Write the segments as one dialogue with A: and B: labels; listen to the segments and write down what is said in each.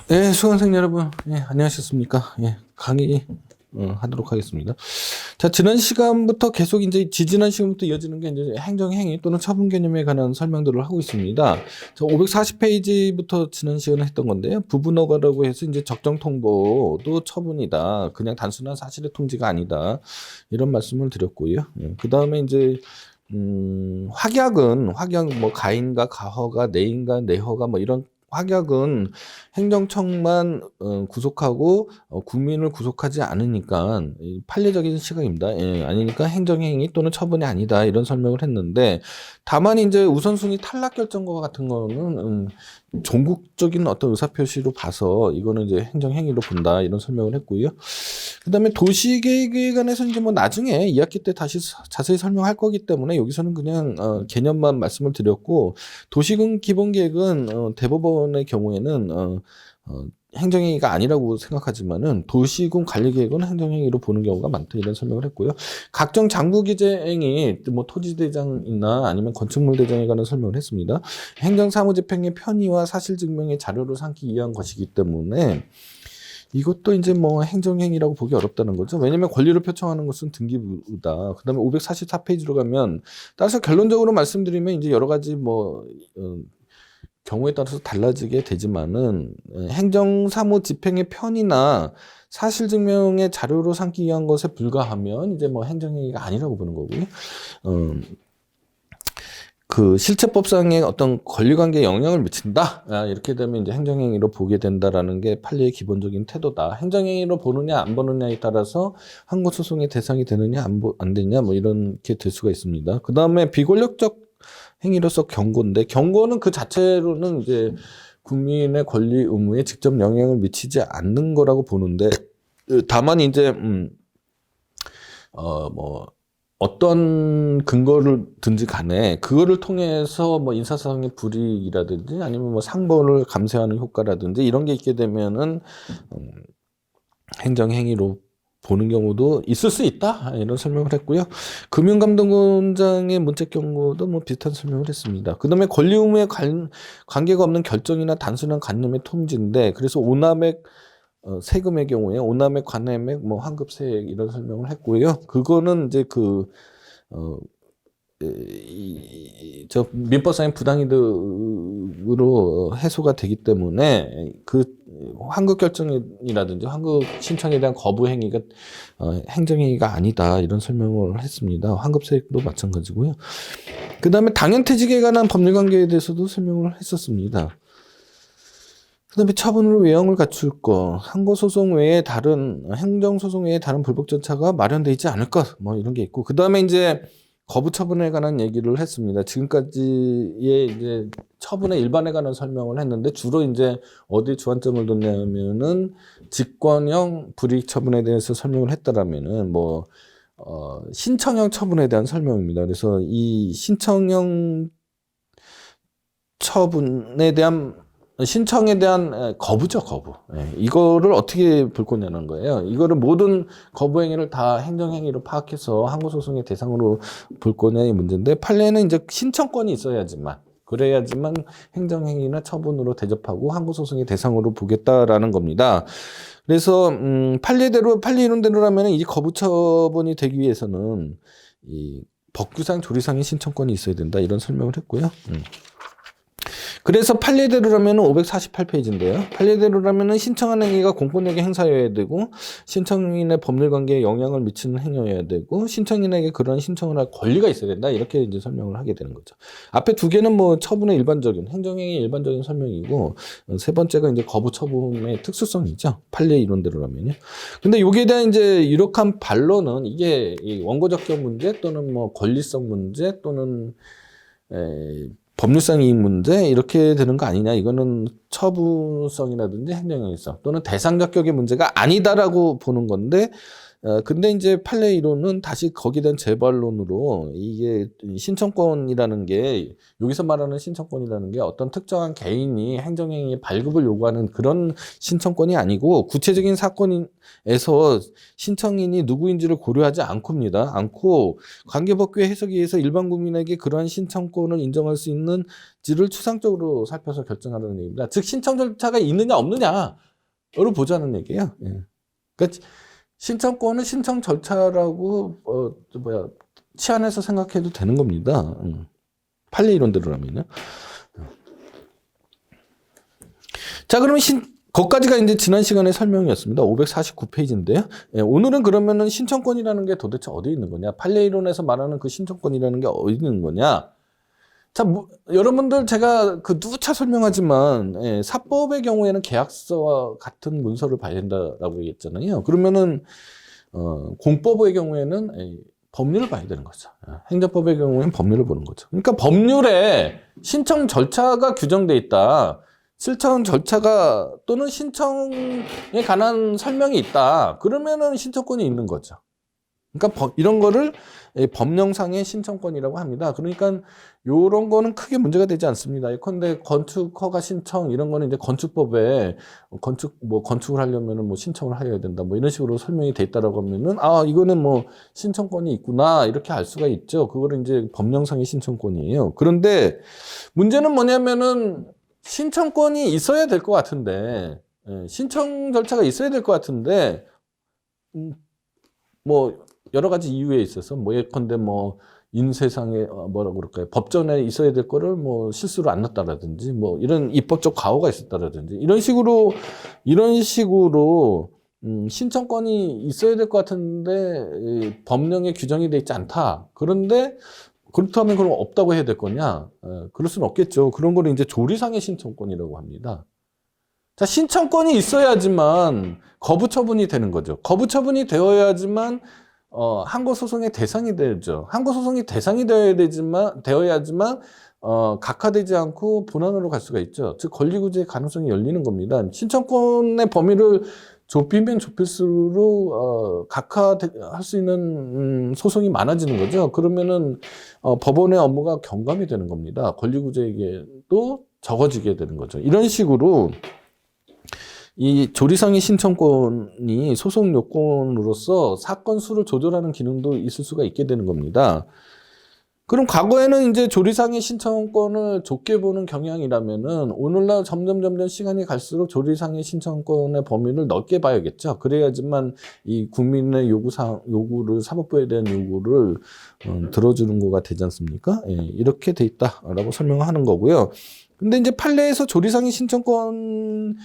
A: 네, 수강생 여러분, 예, 안녕하셨습니까? 예, 강의 하도록 하겠습니다. 자, 지난 시간부터 계속 이제 지지난 시간부터 이어지는 게 이제 행정행위 또는 처분 개념에 관한 설명들을 하고 있습니다. 자, 540페이지부터 지난 시간에 했던 건데요. 부분허가라고 해서 이제 적정 통보도 처분이다. 그냥 단순한 사실의 통지가 아니다. 이런 말씀을 드렸고요. 예, 그 다음에 이제 확약 뭐 가인과 가허가 내인과 내허가 뭐 이런 확약은 행정청만 구속하고 국민을 구속하지 않으니까 판례적인 시각입니다. 예, 아니니까 행정행위 또는 처분이 아니다 이런 설명을 했는데 다만 이제 우선순위 탈락 결정과 같은 거는 종국적인 어떤 의사표시로 봐서 이거는 이제 행정행위로 본다 이런 설명을 했고요. 그다음에 도시계획에 관해서 이제 뭐 나중에 2학기 때 다시 자세히 설명할 거기 때문에 여기서는 그냥 개념만 말씀을 드렸고 도시군 기본계획은 대법원의 경우에는 행정행위가 아니라고 생각하지만은 도시군 관리계획은 행정행위로 보는 경우가 많다 이런 설명을 했고요. 각종 장부기재행위 뭐 토지대장이나 아니면 건축물대장에 관한 설명을 했습니다. 행정사무집행의 편의와 사실증명의 자료로 삼기 위한 것이기 때문에 이것도 이제 뭐 행정행위라고 보기 어렵다는 거죠. 왜냐면 권리를 표창하는 것은 등기부다. 그 다음에 544페이지로 가면, 따라서 결론적으로 말씀드리면 이제 여러 가지 뭐, 경우에 따라서 달라지게 되지만은, 행정사무 집행의 편의나 사실증명의 자료로 삼기 위한 것에 불과하면 이제 뭐 행정행위가 아니라고 보는 거고요. 그 실체법상의 어떤 권리관계에 영향을 미친다. 이렇게 되면 이제 행정행위로 보게 된다라는 게 판례의 기본적인 태도다. 행정행위로 보느냐 안 보느냐에 따라서 항고소송의 대상이 되느냐 안 되느냐 뭐 이렇게 될 수가 있습니다. 그 다음에 비권력적 행위로서 경고인데 경고는 그 자체로는 이제 국민의 권리 의무에 직접 영향을 미치지 않는 거라고 보는데 다만 이제 뭐 어떤 근거를 든지 간에 그거를 통해서 뭐 인사상의 불이익이라든지 아니면 뭐 상벌을 감세하는 효과라든지 이런 게 있게 되면은 행정행위로 보는 경우도 있을 수 있다 이런 설명을 했고요. 금융감독원장의 문책 경고도 뭐 비슷한 설명을 했습니다. 그다음에 권리 의무에 관계가 없는 결정이나 단순한 관념의 통지인데 그래서 오남액 세금의 경우에 오남액, 관남액, 뭐 환급세액 이런 설명을 했고요. 그거는 이제 저 민법상의 부당이득으로 해소가 되기 때문에 그 환급 결정이라든지 환급 신청에 대한 거부 행위가 행정행위가 아니다 이런 설명을 했습니다. 환급세액도 마찬가지고요. 그 다음에 당연퇴직에 관한 법률관계에 대해서도 설명을 했었습니다. 그 다음에 처분으로 외형을 갖출 것, 항고소송 외에 행정소송 외에 다른 불복절차가 마련되어 있지 않을 것, 뭐 이런 게 있고, 그 다음에 이제 거부처분에 관한 얘기를 했습니다. 지금까지의 이제 처분의 일반에 관한 설명을 했는데, 주로 이제 어디 주안점을 뒀냐면은, 직권형 불이익 처분에 대해서 설명을 했다라면은, 신청형 처분에 대한 설명입니다. 그래서 이 신청형 처분에 대한 신청에 대한 거부죠, 거부. 이거를 어떻게 볼 거냐는 거예요. 이거를 모든 거부 행위를 다 행정행위로 파악해서 항고소송의 대상으로 볼 거냐의 문제인데, 판례는 이제 신청권이 있어야지만, 그래야지만 행정행위나 처분으로 대접하고 항고소송의 대상으로 보겠다라는 겁니다. 그래서, 판례 이론대로라면 이 거부 처분이 되기 위해서는 이 법규상 조리상의 신청권이 있어야 된다, 이런 설명을 했고요. 그래서 판례대로라면 548페이지인데요. 판례대로라면 신청한 행위가 공권력의 행사여야 되고 신청인의 법률관계에 영향을 미치는 행위여야 되고 신청인에게 그런 신청을 할 권리가 있어야 된다. 이렇게 이제 설명을 하게 되는 거죠. 앞에 두 개는 뭐 처분의 일반적인 행정행위 일반적인 설명이고 세 번째가 이제 거부 처분의 특수성이죠. 판례 이론대로라면요. 근데 여기에 대한 이제 유력한 반론은 이게 원고적격 문제 또는 뭐 권리성 문제 또는 법률상 이익 문제 이렇게 되는 거 아니냐. 이거는 처분성이라든지 행정행위성 또는 대상적격의 문제가 아니다라고 보는 건데 근데 이제 판례 이론은 다시 거기에 대한 재반론으로 이게 신청권이라는 게 여기서 말하는 신청권이라는 게 어떤 특정한 개인이 행정행위 발급을 요구하는 그런 신청권이 아니고 구체적인 사건에서 신청인이 누구인지를 고려하지 않고 관계법규의 해석에 의해서 일반 국민에게 그러한 신청권을 인정할 수 있는지를 추상적으로 살펴서 결정하는 얘기입니다. 즉 신청 절차가 있느냐 없느냐를 보자는 얘기예요. 예. 그러니까 신청권은 신청 절차라고 치안해서 생각해도 되는 겁니다. 판례 이론대로라면요. 자, 그러면 거기까지가 이제 지난 시간의 설명이었습니다. 549페이지인데요. 예, 오늘은 그러면은 신청권이라는 게 도대체 어디 있는 거냐? 판례 이론에서 말하는 그 신청권이라는 게 어디 있는 거냐? 자, 여러분들 제가 그 누차 설명하지만 사법의 경우에는 계약서와 같은 문서를 봐야 된다라고 얘기했잖아요. 그러면은 공법의 경우에는 법률을 봐야 되는 거죠. 행정법의 경우에는 법률을 보는 거죠. 그러니까 법률에 신청 절차가 규정돼 있다. 신청 절차가 또는 신청에 관한 설명이 있다. 그러면은 신청권이 있는 거죠. 그러니까 이런 거를 법령상의 신청권이라고 합니다. 그러니까 요런 거는 크게 문제가 되지 않습니다. 예컨대 건축 허가 신청 이런 거는 이제 건축법에 건축을 하려면은 신청을 해야 된다. 이런 식으로 설명이 돼 있다라고 하면은 이거는 신청권이 있구나 이렇게 알 수가 있죠. 그거를 이제 법령상의 신청권이에요. 그런데 문제는 뭐냐면은 신청권이 있어야 될 것 같은데 신청 절차가 있어야 될 것 같은데 여러 가지 이유에 있어서 예컨대 인쇄상에 뭐라고 그럴까요? 법전에 있어야 될 거를 실수로 안 넣었다라든지 이런 입법적 과오가 있었다라든지 이런 식으로 신청권이 있어야 될 것 같은데 법령에 규정이 돼 있지 않다. 그런데 그렇다면 그럼 없다고 해야 될 거냐? 그럴 수는 없겠죠. 그런 거를 이제 조리상의 신청권이라고 합니다. 자, 신청권이 있어야지만 거부 처분이 되는 거죠. 거부 처분이 되어야지만 항고 소송의 대상이 되죠. 항고 소송이 대상이 되어야지만 각하되지 않고 본안으로 갈 수가 있죠. 즉 권리구제의 가능성이 열리는 겁니다. 신청권의 범위를 좁히면 좁힐수록 각하할 수 있는 소송이 많아지는 거죠. 그러면은 법원의 업무가 경감이 되는 겁니다. 권리구제에게도 적어지게 되는 거죠. 이런 식으로 이 조리상의 신청권이 소송 요건으로서 사건 수를 조절하는 기능도 있을 수가 있게 되는 겁니다. 그럼 과거에는 이제 조리상의 신청권을 좁게 보는 경향이라면은 오늘날 점점 시간이 갈수록 조리상의 신청권의 범위를 넓게 봐야겠죠. 그래야지만 이 국민의 요구를 사법부에 대한 요구를 들어주는 거가 되지 않습니까? 예, 이렇게 돼 있다라고 설명하는 거고요. 근데 이제 판례에서 조리상의 신청권이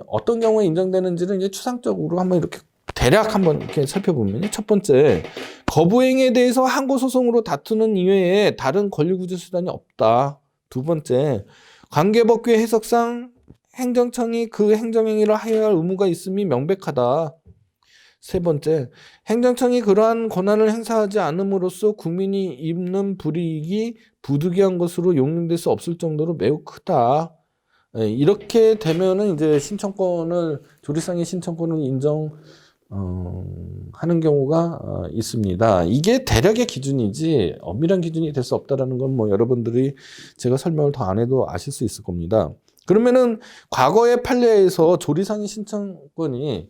A: 어떤 경우에 인정되는지를 이제 추상적으로 한번 이렇게 대략 한번 이렇게 살펴보면 첫 번째, 거부행위에 대해서 항고소송으로 다투는 이외에 다른 권리구제 수단이 없다. 두 번째, 관계법규의 해석상 행정청이 그 행정행위를 하여야 할 의무가 있음이 명백하다. 세 번째, 행정청이 그러한 권한을 행사하지 않음으로써 국민이 입는 불이익이 부득이한 것으로 용인될 수 없을 정도로 매우 크다. 이렇게 되면은 이제 조리상의 신청권을 하는 경우가 있습니다. 이게 대략의 기준이지 엄밀한 기준이 될 수 없다라는 건 여러분들이 제가 설명을 더 안 해도 아실 수 있을 겁니다. 그러면은 과거의 판례에서 조리상의 신청권이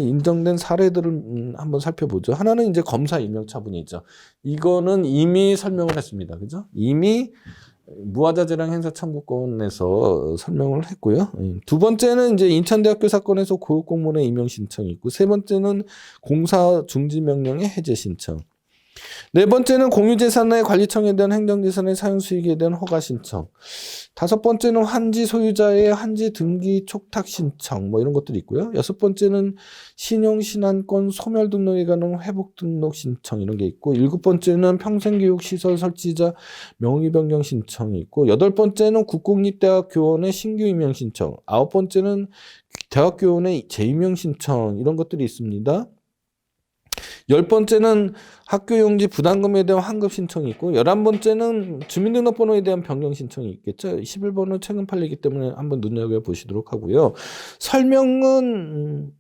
A: 인정된 사례들을 한번 살펴보죠. 하나는 이제 검사 임명 처분이죠. 이거는 이미 설명을 했습니다. 그죠? 이미 무하자재량 행사 청구권에서 설명을 했고요. 두 번째는 이제 인천대학교 사건에서 고용공무원의 임용 신청이 있고, 세 번째는 공사 중지 명령의 해제 신청. 네 번째는 공유재산의 관리청에 대한 행정재산의 사용 수익에 대한 허가 신청. 다섯 번째는 환지 소유자의 환지 등기 촉탁 신청 이런 것들이 있고요. 여섯 번째는 신용신안권 소멸 등록에 관한 회복 등록 신청 이런 게 있고, 일곱 번째는 평생교육시설 설치자 명의 변경 신청이 있고, 여덟 번째는 국공립대학 교원의 신규 임용 신청, 아홉 번째는 대학 교원의 재임용 신청 이런 것들이 있습니다. 열 번째는 학교용지 부담금에 대한 환급 신청이 있고, 11번째는 주민등록번호에 대한 변경 신청이 있겠죠. 11번은 최근 판례이기 때문에 한번 눈여겨보시도록 하고요. 설명은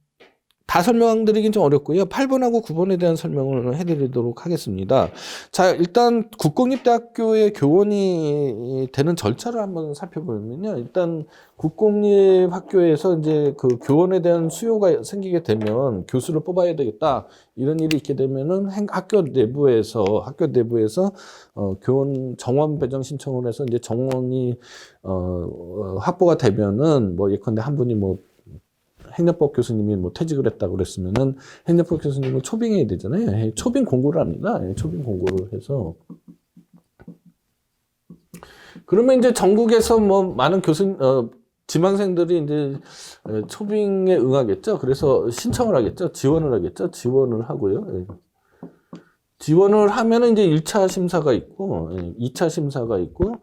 A: 다 설명드리긴 좀 어렵고요. 8번하고 9번에 대한 설명을 해드리도록 하겠습니다. 자, 일단 국공립대학교의 교원이 되는 절차를 한번 살펴보면요. 일단 국공립학교에서 이제 그 교원에 대한 수요가 생기게 되면 교수를 뽑아야 되겠다. 이런 일이 있게 되면은 학교 내부에서 교원 정원 배정 신청을 해서 이제 정원이 확보가 되면은 뭐 예컨대 한 분이 뭐 행정법 교수님이 뭐 퇴직을 했다고 그랬으면은 행정법 교수님은 초빙해야 되잖아요. 초빙 공고를 합니다. 초빙 공고를 해서. 그러면 이제 전국에서 뭐 많은 지망생들이 이제 초빙에 응하겠죠. 그래서 신청을 하겠죠. 지원을 하겠죠. 지원을 하고요. 지원을 하면은 이제 1차 심사가 있고, 2차 심사가 있고,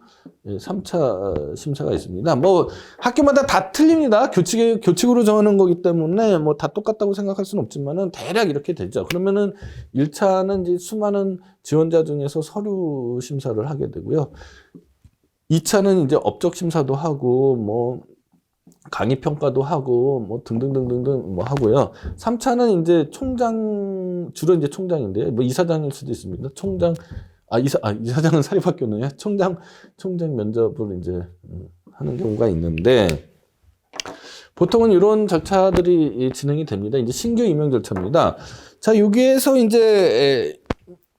A: 3차 심사가 있습니다. 뭐 학교마다 다 틀립니다. 교칙으로 정하는 거기 때문에 뭐 다 똑같다고 생각할 수는 없지만은 대략 이렇게 되죠. 그러면은 1차는 이제 수많은 지원자 중에서 서류 심사를 하게 되고요. 2차는 이제 업적 심사도 하고 뭐 강의 평가도 하고 뭐 등등등등등 뭐 하고요. 3차는 이제 주로 이제 총장인데요. 뭐 이사장일 수도 있습니다. 이사장은 사립학교네요. 총장 면접을 이제 하는 경우가 있는데 보통은 이런 절차들이 진행이 됩니다. 이제 신규 임용 절차입니다. 자, 여기에서 이제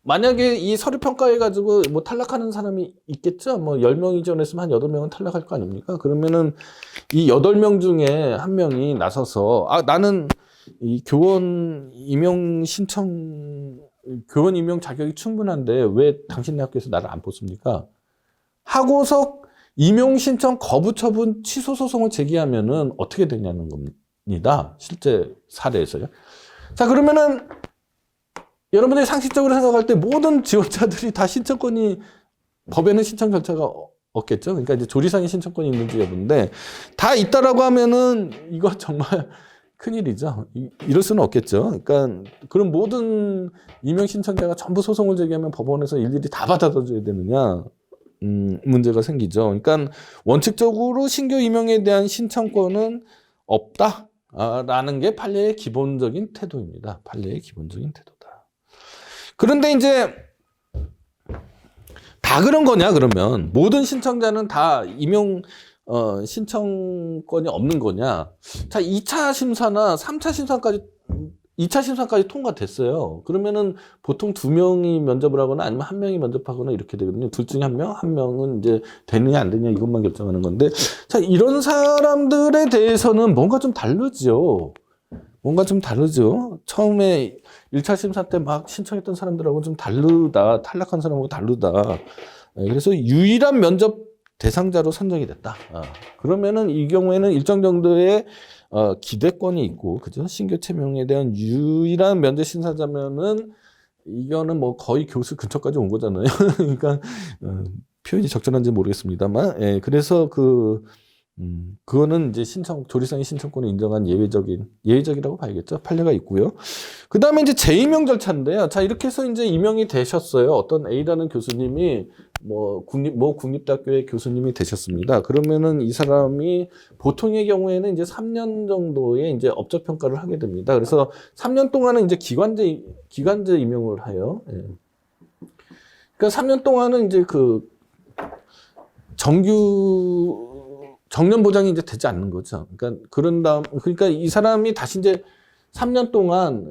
A: 만약에 이 서류 평가해가지고 뭐 탈락하는 사람이 있겠죠? 뭐 10명이 지원했으면 한 8명은 탈락할 거 아닙니까? 그러면은 이 8명 중에 한 명이 나서서, 나는 이 교원 임용 자격이 충분한데 왜 당신네 학교에서 나를 안 뽑습니까? 하고서 임용 신청 거부 처분 취소 소송을 제기하면은 어떻게 되냐는 겁니다. 실제 사례에서요. 자, 그러면은 여러분들이 상식적으로 생각할 때 모든 지원자들이 다 법에는 신청 절차가 없겠죠. 그러니까 이제 조리상의 신청권이 있는지 여부인데 다 있다라고 하면은 이거 정말 큰일이죠. 이럴 수는 없겠죠. 그러니까 그럼 모든 임용 신청자가 전부 소송을 제기하면 법원에서 일일이 다 받아줘야 되느냐? 문제가 생기죠. 그러니까 원칙적으로 신규 임용에 대한 신청권은 없다. 라는 게 판례의 기본적인 태도입니다. 판례의 기본적인 태도다. 그런데 이제 다 그런 거냐 그러면 모든 신청자는 다 임용 신청권이 없는 거냐. 자, 2차 심사나 3차 심사까지 2차 심사까지 통과됐어요. 그러면은 보통 2명이 면접을 하거나 아니면 1명이 면접하거나 이렇게 되거든요. 둘 중에 1명은 이제 되느냐 안 되느냐 이것만 결정하는 건데, 자, 이런 사람들에 대해서는 뭔가 좀 다르죠. 처음에 1차 심사 때 막 신청했던 사람들하고 좀 다르다. 탈락한 사람하고 다르다. 그래서 유일한 면접 대상자로 선정이 됐다. 그러면은 이 경우에는 일정 정도의 기대권이 있고, 그죠? 신규 채용에 대한 유일한 면접 신사자면은 이거는 뭐 거의 교수 근처까지 온 거잖아요. 그러니까 표현이 적절한지 모르겠습니다만, 그래서 그거는 이제 조리상의 신청권을 인정한 예외적이라고 봐야겠죠. 판례가 있고요. 그 다음에 이제 재임용 절차인데요. 자, 이렇게 해서 이제 임용이 되셨어요. 어떤 A라는 교수님이 국립대학교의 교수님이 되셨습니다. 그러면은 이 사람이 보통의 경우에는 이제 3년 정도의 이제 업적 평가를 하게 됩니다. 그래서 3년 동안은 이제 기간제 임용을 해요. 그러니까 3년 동안은 이제 정년 보장이 이제 되지 않는 거죠. 그러니까 이 사람이 다시 이제 3년 동안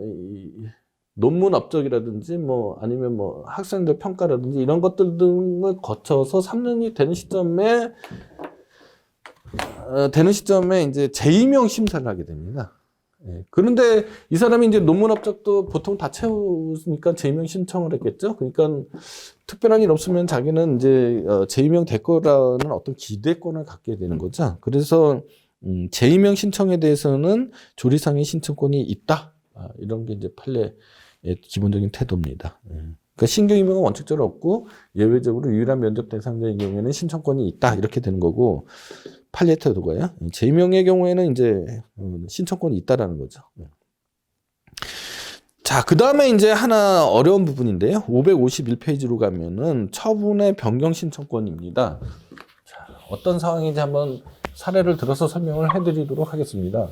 A: 논문 업적이라든지 뭐 아니면 뭐 학생들 평가라든지 이런 것들 등을 거쳐서 3년이 되는 시점에 이제 재임용 심사를 하게 됩니다. 그런데 이 사람이 이제 논문 업적도 보통 다 채우니까 재임용 신청을 했겠죠. 그러니까 특별한 일 없으면 자기는 이제 재임용 될 거라는 어떤 기대권을 갖게 되는 거죠. 그래서 재임용 신청에 대해서는 조리상의 신청권이 있다. 이런 게 이제 판례의 기본적인 태도입니다. 그러니까 신규 임용은 원칙적으로 없고 예외적으로 유일한 면접 대상자의 경우에는 신청권이 있다. 이렇게 되는 거고, 판례 태도가요. 재임용의 경우에는 이제 신청권이 있다라는 거죠. 자, 그 다음에 이제 하나 어려운 부분인데요. 551페이지로 가면은 처분의 변경 신청권입니다. 자, 어떤 상황인지 한번 사례를 들어서 설명을 해드리도록 하겠습니다.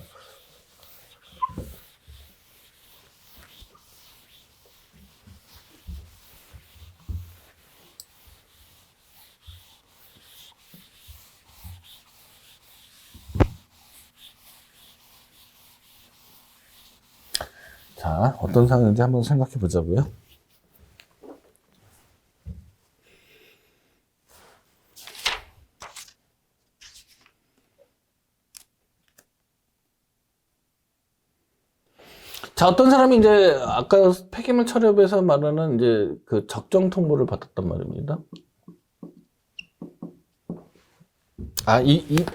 A: 자, 어떤 상황인지 한번 생각해 보자고요. 자, 어떤 사람이 이제 아까 폐기물 처리업에서 말하는 이제 그 적정 통보를 받았단 말입니다.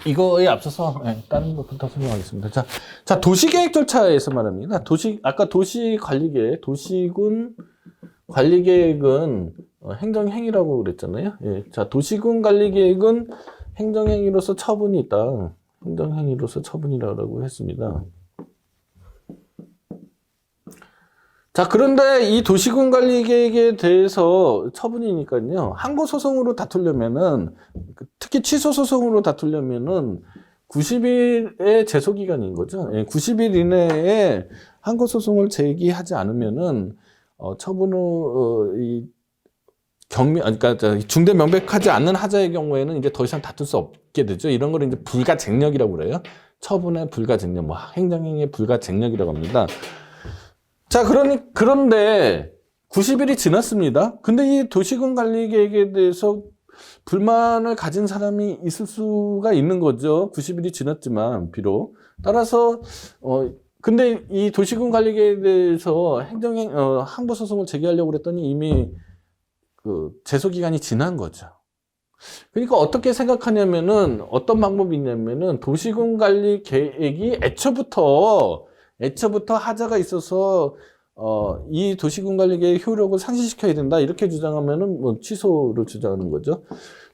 A: 이거에 앞서서 다른 것부터 설명하겠습니다. 자, 도시계획 절차에서 말합니다. 아까 도시관리계획, 도시군 관리계획은 행정행위라고 그랬잖아요. 예. 자, 도시군 관리계획은 행정행위로서 처분이 있다. 행정행위로서 처분이라고 했습니다. 자, 그런데 이 도시군 관리 계획에 대해서 처분이니까요. 항고 소송으로 다투려면은, 특히 취소 소송으로 다투려면은 90일의 제소 기간인 거죠. 90일 이내에 항고 소송을 제기하지 않으면은 처분 후 그러니까 중대 명백하지 않는 하자의 경우에는 이제 더 이상 다툴 수 없게 되죠. 이런 거를 이제 불가쟁력이라고 그래요. 처분의 불가쟁력, 뭐 행정행위의 불가쟁력이라고 합니다. 자, 그런데 90일이 지났습니다. 근데 이 도시군 관리 계획에 대해서 불만을 가진 사람이 있을 수가 있는 거죠. 90일이 지났지만, 비록. 따라서, 근데 이 도시군 관리 계획에 대해서 항고소송을 제기하려고 그랬더니 이미 그 제소기간이 지난 거죠. 그러니까 어떻게 생각하냐면은, 어떤 방법이 있냐면은, 도시군 관리 계획이 애초부터 하자가 있어서 이 도시군 관리계획 효력을 상실시켜야 된다 이렇게 주장하면은 뭐 취소를 주장하는 거죠.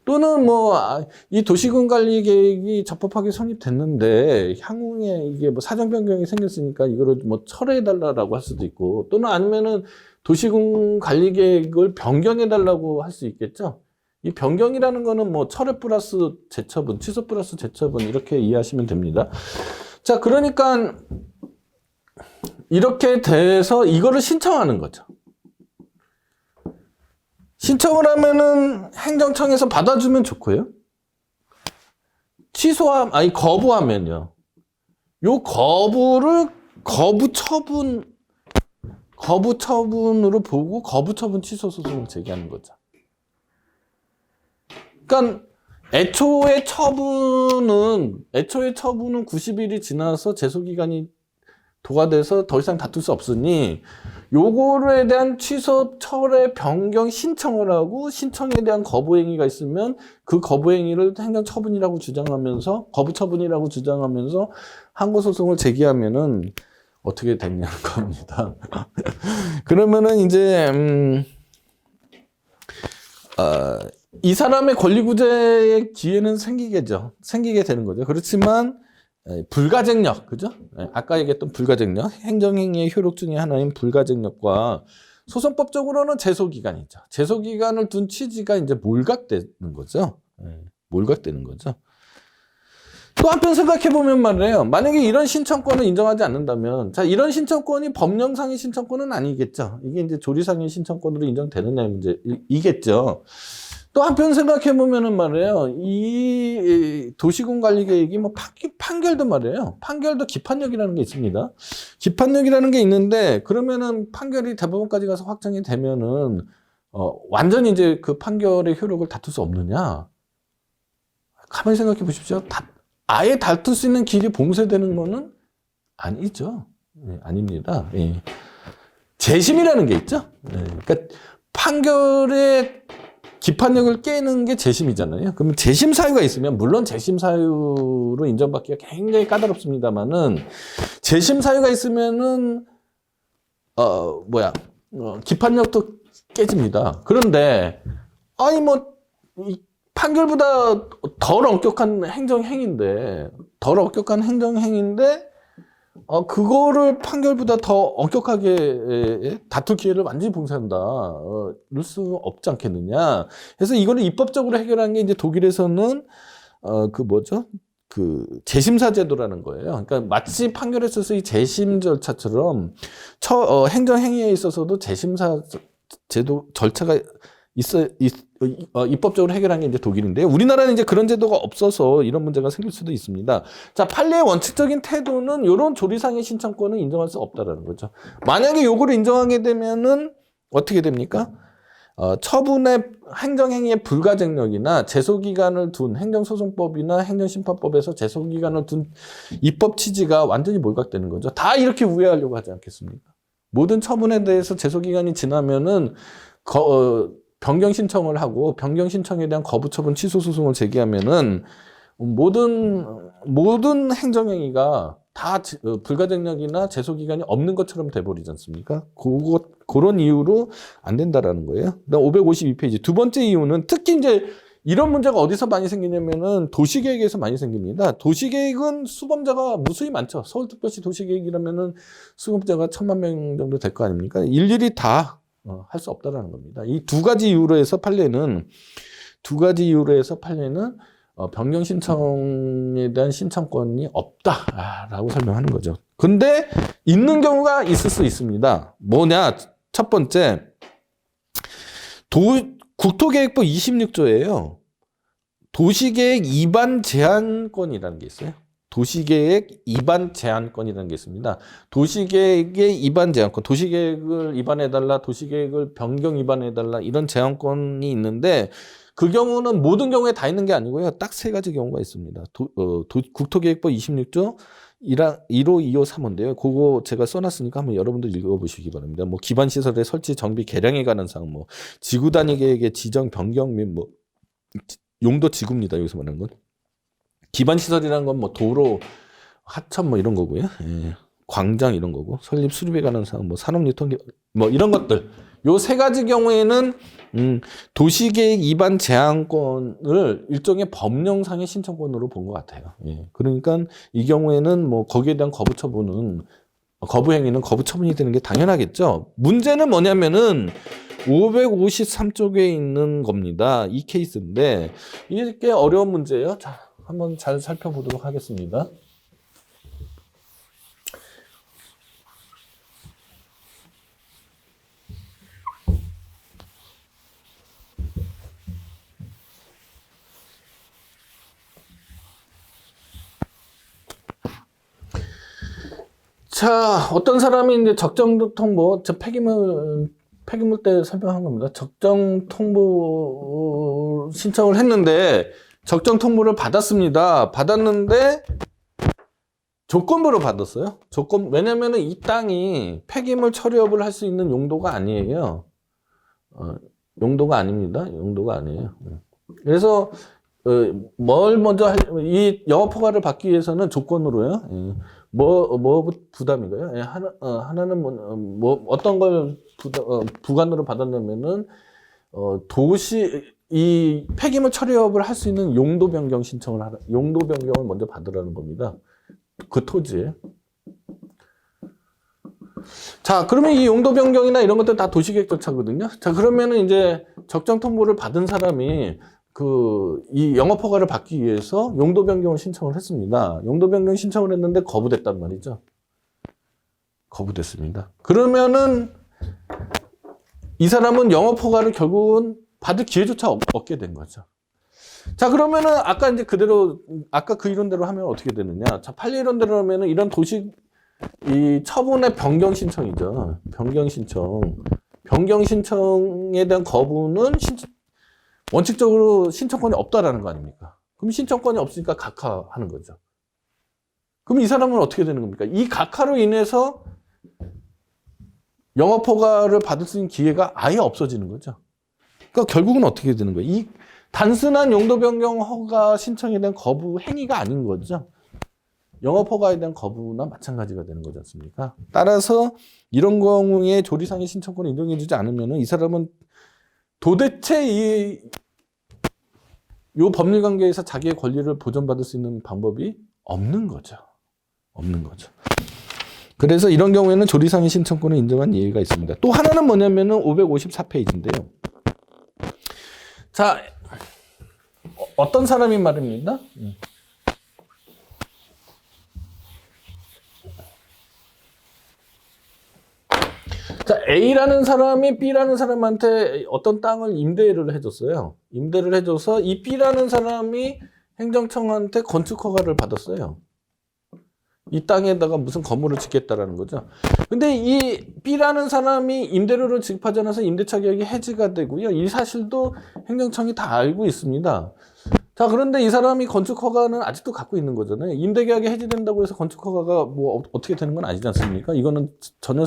A: 또는 뭐 이 도시군 관리계획이 적법하게 성립됐는데 향후에 이게 뭐 사정 변경이 생겼으니까 이거를 뭐 철회해 달라라고 할 수도 있고, 또는 아니면은 도시군 관리계획을 변경해 달라고 할 수 있겠죠. 이 변경이라는 거는 뭐 철회 플러스 재처분, 취소 플러스 재처분 이렇게 이해하시면 됩니다. 자, 그러니까 이렇게 돼서 이거를 신청하는 거죠. 신청을 하면은 행정청에서 받아주면 좋고요. 거부하면요. 요 거부 처분으로 보고 거부 처분 취소 소송을 제기하는 거죠. 그러니까 애초의 처분은 90일이 지나서 제소기간이 도과돼서 더 이상 다툴 수 없으니 요거에 대한 취소, 철회, 변경 신청을 하고, 신청에 대한 거부행위가 있으면 그 거부행위를 행정처분이라고 주장하면서, 거부처분이라고 주장하면서 항고소송을 제기하면은 어떻게 됐냐는 겁니다. 그러면은 이제 이 사람의 권리구제의 기회는 생기게 되는 거죠. 그렇지만 불가쟁력, 그죠? 아까 얘기했던 불가쟁력, 행정행위의 효력 중에 하나인 불가쟁력과 소송법적으로는 제소기간이죠. 제소기간을 둔 취지가 이제 몰각되는 거죠. 몰각되는 거죠. 또 한편 생각해보면 말이에요. 만약에 이런 신청권을 인정하지 않는다면, 자, 이런 신청권이 법령상의 신청권은 아니겠죠. 이게 이제 조리상의 신청권으로 인정되느냐의 문제이겠죠. 또 한편 생각해보면은 말이에요. 이 도시군 관리 계획이 뭐 판결도 말이에요. 판결도 기판력이라는 게 있습니다. 기판력이라는 게 있는데, 그러면은 판결이 대법원까지 가서 확정이 되면은, 완전히 이제 그 판결의 효력을 다툴 수 없느냐? 가만히 생각해 보십시오. 아예 다툴 수 있는 길이 봉쇄되는 거는 아니죠. 네, 아닙니다. 예. 재심이라는 게 있죠. 네, 그러니까 판결의 기판력을 깨는 게 재심이잖아요. 그러면 재심 사유가 있으면, 물론 재심 사유로 인정받기가 굉장히 까다롭습니다만은, 재심 사유가 있으면은 기판력도 깨집니다. 그런데 이 판결보다 덜 엄격한 행정행위인데 그거를 판결보다 더 엄격하게 다툴 기회를 완전히 봉쇄한다. 이럴 수 없지 않겠느냐. 그래서 이거를 입법적으로 해결하는 게 이제 독일에서는 재심사 제도라는 거예요. 그러니까 마치 판결에 있어서 이 재심 절차처럼 행정행위에 있어서도 재심사 제도 절차가 입법적으로 해결한 게 이제 독일인데요. 우리나라는 이제 그런 제도가 없어서 이런 문제가 생길 수도 있습니다. 자, 판례의 원칙적인 태도는 이런 조리상의 신청권을 인정할 수 없다라는 거죠. 만약에 요거를 인정하게 되면은 어떻게 됩니까? 처분의 행정행위의 불가증력이나 제소기간을 둔 행정소송법이나 행정심판법에서 제소기간을 둔 입법 취지가 완전히 몰각되는 거죠. 다 이렇게 우회하려고 하지 않겠습니까? 모든 처분에 대해서 제소기간이 지나면은 변경 신청을 하고 변경 신청에 대한 거부 처분 취소 소송을 제기하면은 모든 행정행위가 다 불가증력이나 제소기간이 없는 것처럼 돼버리지 않습니까? 그런 이유로 안 된다라는 거예요. 그다음 552페이지 두 번째 이유는 특히 이제 이런 문제가 어디서 많이 생기냐면은 도시계획에서 많이 생깁니다. 도시계획은 수범자가 무수히 많죠. 서울특별시 도시계획이라면은 수범자가 1000만 명 정도 될 거 아닙니까? 일일이 다 할 수 없다라는 겁니다. 이 두 가지 이유로 해서 판례는 변경 신청에 대한 신청권이 없다라고 설명하는 거죠. 근데 있는 경우가 있을 수 있습니다. 뭐냐? 첫 번째, 국토계획법 26조예요. 도시계획 위반 제한권이라는 게 있어요. 도시계획 위반 제한권이라는 게 있습니다. 도시계획의 위반 제한권, 도시계획을 위반해달라, 도시계획을 변경 위반해달라 이런 제한권이 있는데 그 경우는 모든 경우에 다 있는 게 아니고요. 딱 세 가지 경우가 있습니다. 국토계획법 26조 1호, 2호, 3호인데요. 그거 제가 써놨으니까 한번 여러분들 읽어보시기 바랍니다. 뭐 기반시설의 설치, 정비, 개량에 관한 사항, 뭐 지구 단위 계획의 지정, 변경 및 뭐 용도 지구입니다. 여기서 말하는 건. 기반시설이라는 건 뭐 도로, 하천 뭐 이런 거고요. 예. 광장 이런 거고 설립 수립에 관한 사항, 뭐 산업유통 뭐 이런 것들. 요 세 가지 경우에는 도시계획 위반 제한권을 일종의 법령상의 신청권으로 본 것 같아요. 예. 그러니까 이 경우에는 뭐 거기에 대한 거부 행위는 거부 처분이 되는 게 당연하겠죠. 문제는 뭐냐면은 553쪽에 있는 겁니다. 이 케이스인데 이게 꽤 어려운 문제예요. 자, 한번 잘 살펴보도록 하겠습니다. 자, 어떤 사람이 이제 적정 통보, 폐기물 때 설명한 겁니다. 적정 통보 신청을 했는데, 적정 통보를 받았습니다. 받았는데, 조건부로 받았어요. 왜냐면은 이 땅이 폐기물 처리업을 할 수 있는 용도가 아니에요. 용도가 아닙니다. 용도가 아니에요. 그래서, 뭘 먼저 이 영업허가를 받기 위해서는 조건으로요. 뭐 부담인가요? 예, 하나는 어떤 걸 부관으로 받았냐면은 이 폐기물 처리업을 할 수 있는 용도 변경을 먼저 받으라는 겁니다. 그 토지에. 자, 그러면 이 용도 변경이나 이런 것들 다 도시계획 절차거든요. 자, 그러면은 이제 적정 통보를 받은 사람이 이 영업허가를 받기 위해서 용도 변경을 신청을 했습니다. 용도 변경 신청을 했는데 거부됐단 말이죠. 거부됐습니다. 그러면은 이 사람은 영업허가를 결국은 받을 기회조차 얻게 된 거죠. 자, 그러면은 아까 그 이론대로 하면 어떻게 되느냐? 자, 판례 이론대로 하면은 이런 이 처분의 변경 신청이죠. 변경 신청에 대한 거부는 원칙적으로 신청권이 없다라는 거 아닙니까? 그럼 신청권이 없으니까 각하하는 거죠. 그럼 이 사람은 어떻게 되는 겁니까? 이 각하로 인해서 영업허가를 받을 수 있는 기회가 아예 없어지는 거죠. 그러니까 결국은 어떻게 되는 거예요? 이 단순한 용도 변경 허가 신청에 대한 거부 행위가 아닌 거죠. 영업허가에 대한 거부나 마찬가지가 되는 거지 않습니까? 따라서 이런 경우에 조리상의 신청권을 인정해주지 않으면 이 사람은 도대체 요 법률 관계에서 자기의 권리를 보존받을 수 있는 방법이 없는 거죠. 그래서 이런 경우에는 조리상의 신청권을 인정한 예외가 있습니다. 또 하나는 뭐냐면은 554페이지인데요. 자, 어떤 사람이 말입니다. 자, A라는 사람이 B라는 사람한테 어떤 땅을 임대를 해줬어요. 임대를 해줘서 이 B라는 사람이 행정청한테 건축 허가를 받았어요. 이 땅에다가 무슨 건물을 짓겠다라는 거죠. 근데 이 B라는 사람이 임대료를 지급하지 않아서 임대차 계약이 해지가 되고요. 이 사실도 행정청이 다 알고 있습니다. 자, 그런데 이 사람이 건축 허가는 아직도 갖고 있는 거잖아요. 임대 계약이 해지된다고 해서 건축 허가가 뭐 어떻게 되는 건 아니지 않습니까? 이거는 전혀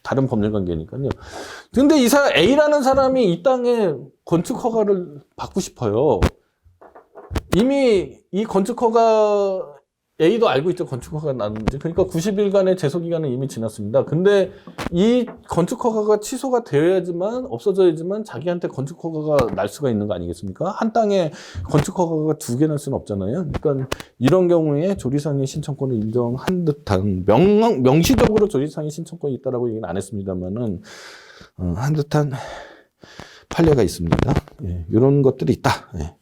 A: 다른 법률 관계니까요. 근데 이 사람 A라는 사람이 이 땅에 건축 허가를 받고 싶어요. 이미 이 건축 허가 A도 알고 있죠. 건축 허가가 나는지. 그러니까 90일간의 제소 기간은 이미 지났습니다. 근데 이 건축 허가가 취소가 되어야지만 없어져야지만 자기한테 건축 허가가 날 수가 있는 거 아니겠습니까? 한 땅에 건축 허가가 2개 날 수는 없잖아요. 그러니까 이런 경우에 조리상의 신청권을 인정한 듯한 명시적으로 조리상의 신청권이 있다라고 얘기는 안 했습니다만은 한 듯한 판례가 있습니다. 예, 이런 것들이 있다. 예.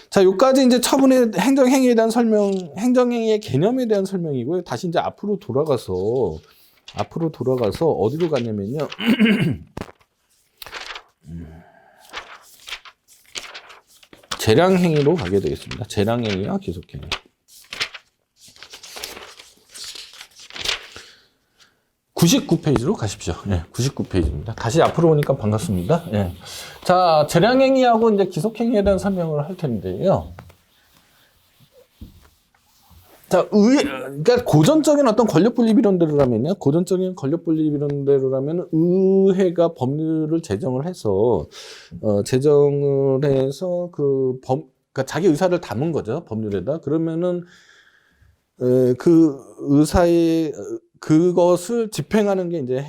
A: 자, 여기까지 이제 처분의 행정행위에 대한 설명, 행정행위의 개념에 대한 설명이고요. 다시 이제 앞으로 돌아가서 어디로 가냐면요. 재량행위로 가게 되겠습니다. 재량행위와 기속행위. 99페이지로 가십시오. 예, 99페이지입니다. 다시 앞으로 오니까 반갑습니다. 예. 자, 재량행위하고 이제 기속행위에 대한 설명을 할 텐데요. 자, 그러니까 고전적인 어떤 권력분립 이론대로라면요. 고전적인 권력분립 이론대로라면 의회가 법률을 제정을 해서, 그러니까 자기 의사를 담은 거죠. 법률에다. 그러면은, 그 의사의, 그것을 집행하는 게 이제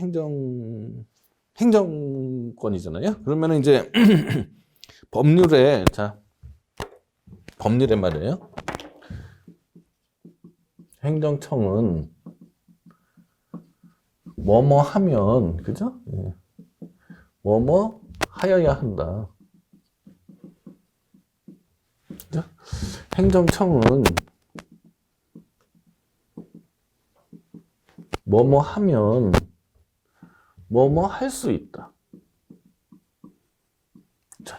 A: 행정권이잖아요. 그러면은 이제 법률에 말이에요. 행정청은 뭐뭐 하면, 그죠? 예. 뭐뭐 하여야 한다. 그죠? 행정청은 뭐뭐 하면 뭐뭐 할 수 있다. 자,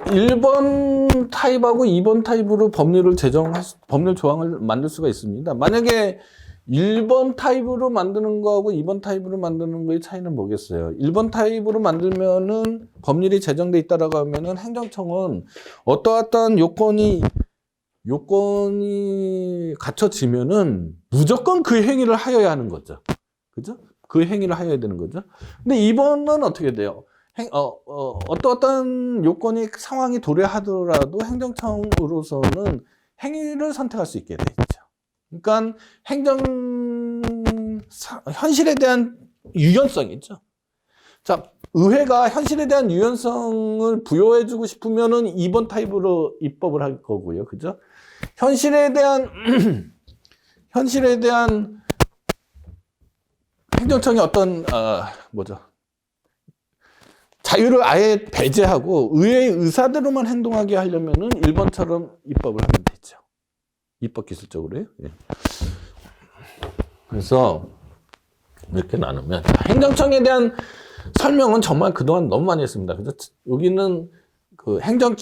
A: 1번 타입하고 2번 타입으로 법률 조항을 만들 수가 있습니다. 만약에 1번 타입으로 만드는 거하고 2번 타입으로 만드는 거의 차이는 뭐겠어요? 1번 타입으로 만들면은 법률이 제정돼 있다라고 하면은 행정청은 어떠한 요건이 갖춰지면은 무조건 그 행위를 하여야 하는 거죠. 그죠? 그 행위를 하여야 되는 거죠. 근데 2번은 어떻게 돼요? 어떠한 요건이 상황이 도래하더라도 행정청으로서는 행위를 선택할 수 있게 돼 있죠. 그러니까 현실에 대한 유연성이 있죠. 자, 의회가 현실에 대한 유연성을 부여해주고 싶으면은 2번 타입으로 입법을 할 거고요. 그죠? 현실에 대한 행정청의 어떤, 자유를 아예 배제하고 의회의 의사대로만 행동하게 하려면은 1번처럼 입법을 하면 되죠. 입법 기술적으로요. 예. 그래서 이렇게 나누면 행정청에 대한 설명은 정말 그동안 너무 많이 했습니다. 그죠? 여기는 그 행정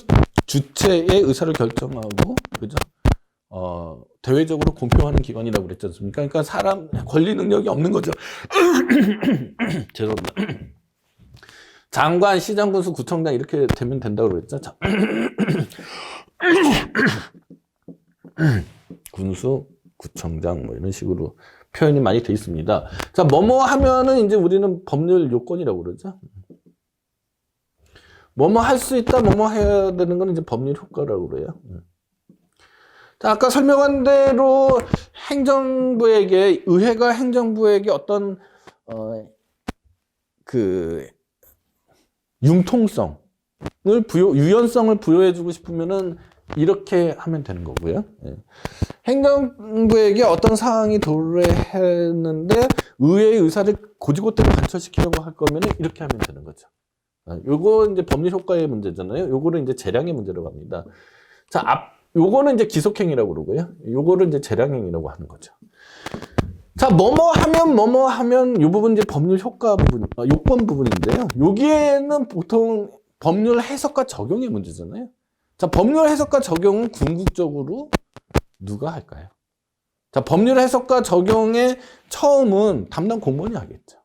A: 주체의 의사를 결정하고, 그죠? 대외적으로 공표하는 기관이라고 그랬지 않습니까? 그러니까 권리 능력이 없는 거죠. 죄송합니다. 장관, 시장, 군수, 구청장 이렇게 되면 된다고 그랬죠. 군수, 구청장 뭐 이런 식으로 표현이 많이 돼 있습니다. 자, 뭐뭐 하면은 이제 우리는 법률 요건이라고 그러죠. 뭐뭐 할 수 있다, 뭐뭐 해야 되는 건 이제 법률 효과라고 그래요. 자, 아까 설명한 대로 의회가 행정부에게 어떤 유연성을 부여해주고 싶으면은 이렇게 하면 되는 거고요. 예. 행정부에게 어떤 사항이 도래했는데 의회의 의사를 고지고대로 관철시키려고 할 거면은 이렇게 하면 되는 거죠. 요거 이제 법률 효과의 문제잖아요. 요거를 이제 재량의 문제라고 합니다. 자, 요거는 이제 기속행위라고 그러고요. 요거를 이제 재량행위라고 하는 거죠. 자, 뭐뭐 하면 이 부분 이제 법률 효과 부분, 요건 부분인데요. 여기에는 보통 법률 해석과 적용의 문제잖아요. 자, 법률 해석과 적용은 궁극적으로 누가 할까요? 자, 법률 해석과 적용의 처음은 담당 공무원이 하겠죠.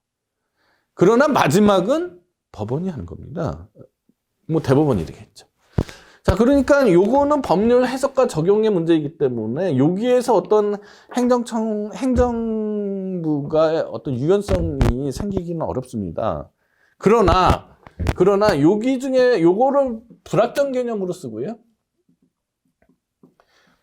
A: 그러나 마지막은 법원이 하는 겁니다. 뭐 대법원이 되겠죠. 자, 그러니까 요거는 법률 해석과 적용의 문제이기 때문에 여기에서 어떤 행정부가 어떤 유연성이 생기기는 어렵습니다. 그러나 여기 중에 요거를 불확정 개념으로 쓰고요.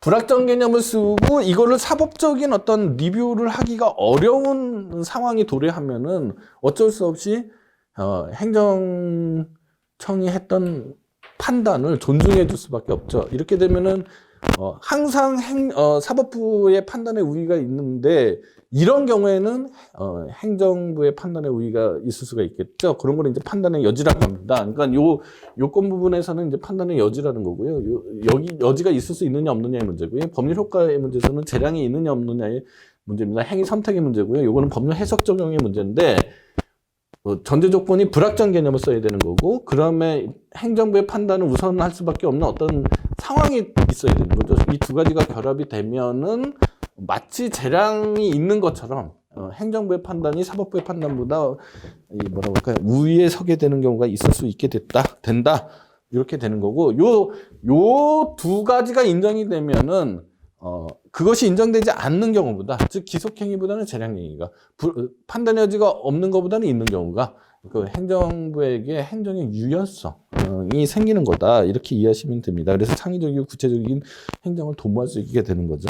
A: 불확정 개념을 쓰고 이거를 사법적인 어떤 리뷰를 하기가 어려운 상황이 도래하면은 어쩔 수 없이 행정청이 했던 판단을 존중해 줄 수밖에 없죠. 이렇게 되면은 항상 사법부의 판단에 우위가 있는데 이런 경우에는 행정부의 판단에 우위가 있을 수가 있겠죠. 그런 걸 이제 판단의 여지라고 합니다. 그러니까 요건 부분에서는 이제 판단의 여지라는 거고요. 여기 여지가 있을 수 있느냐 없느냐의 문제고요. 법률 효과의 문제에서는 재량이 있느냐 없느냐의 문제입니다. 행위 선택의 문제고요. 요거는 법률 해석 적용의 문제인데 전제 조건이 불확정 개념을 써야 되는 거고, 그다음에 행정부의 판단을 우선할 수밖에 없는 어떤 상황이 있어야 되는 거죠. 이 두 가지가 결합이 되면은 마치 재량이 있는 것처럼 행정부의 판단이 사법부의 판단보다 뭐라고 할까요? 우위에 서게 되는 경우가 있을 수 있게 된다. 이렇게 되는 거고, 요 두 가지가 인정이 되면은 그것이 인정되지 않는 경우보다, 즉 기속행위보다는 재량행위가, 판단 여지가 없는 것보다는 있는 경우가 그 행정부에게 행정의 유연성이 생기는 거다, 이렇게 이해하시면 됩니다. 그래서 창의적이고 구체적인 행정을 도모할 수 있게 되는 거죠.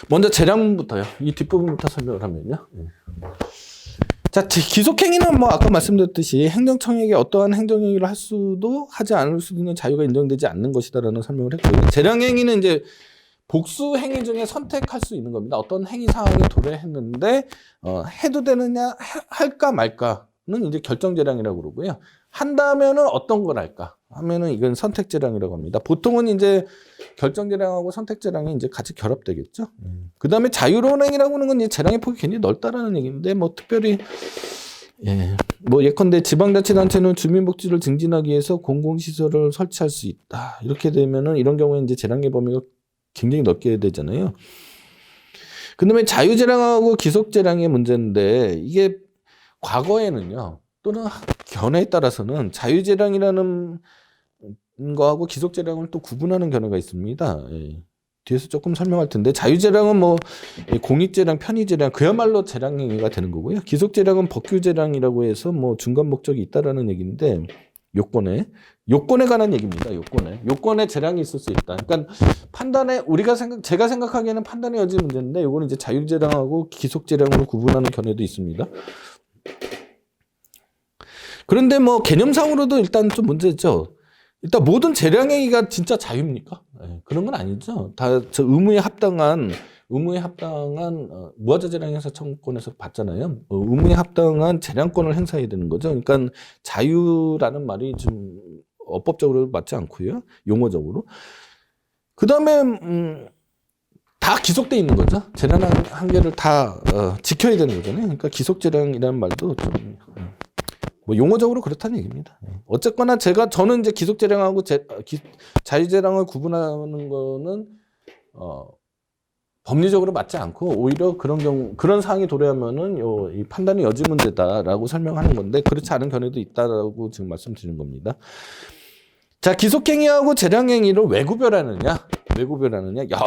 A: 먼저 재량부터요. 이 뒷부분부터 설명을 하면요. 자, 기속행위는 뭐 아까 말씀드렸듯이 행정청에게 어떠한 행정행위를 할 수도 하지 않을 수도 있는 자유가 인정되지 않는 것이다라는 설명을 했고요. 재량행위는 이제 복수 행위 중에 선택할 수 있는 겁니다. 어떤 행위 사항이 도래했는데 해도 되느냐, 할까 말까는 이제 결정재량이라고 그러고요. 한다면은 어떤 걸 할까 하면은 이건 선택재량이라고 합니다. 보통은 이제 결정재량하고 선택재량이 이제 같이 결합되겠죠. 그 다음에 자유로운 행위라고 하는 건 이제 재량의 폭이 굉장히 넓다라는 얘기인데, 뭐 특별히 뭐 예컨대 지방자치단체는 주민복지를 증진하기 위해서 공공시설을 설치할 수 있다. 이렇게 되면은 이런 경우에 이제 재량의 범위가 굉장히 넓게 되잖아요. 그 다음에 자유재량하고 기속재량의 문제인데, 이게 과거에는요, 또는 견해에 따라서는 자유재량이라는 거하고 기속재량을 또 구분하는 견해가 있습니다. 뒤에서 조금 설명할 텐데, 자유재량은 뭐 공익재량, 편의재량, 그야말로 재량행위가 되는 거고요. 기속재량은 법규재량이라고 해서 뭐 중간 목적이 있다라는 얘기인데, 요건에 관한 얘기입니다. 요건에 재량이 있을 수 있다. 그러니까 판단에 제가 생각하기에는 판단의 여지 문제인데, 요거는 이제 자유재량하고 기속재량으로 구분하는 견해도 있습니다. 그런데 뭐 개념상으로도 일단 좀 문제죠. 일단 모든 재량행위가 진짜 자유입니까? 그런 건 아니죠. 다 저 의무에 합당한 무하자재량행사 청구권에서 받잖아요. 의무에 합당한 재량권을 행사해야 되는 거죠. 그러니까 자유라는 말이 좀 어법적으로 맞지 않고요, 용어적으로. 그 다음에 다 기속돼 있는 거죠. 재량 한계를 다 지켜야 되는 거잖아요. 그러니까 기속재량이라는 말도 좀 뭐 용어적으로 그렇다는 얘기입니다. 어쨌거나 저는 이제 기속재량하고 자유재량을 구분하는 거는 법리적으로 맞지 않고, 오히려 그런 사항이 도래하면은 이 판단의 여지 문제다라고 설명하는 건데, 그렇지 않은 견해도 있다라고 지금 말씀드리는 겁니다. 자, 기속행위하고 재량행위를 왜 구별하느냐?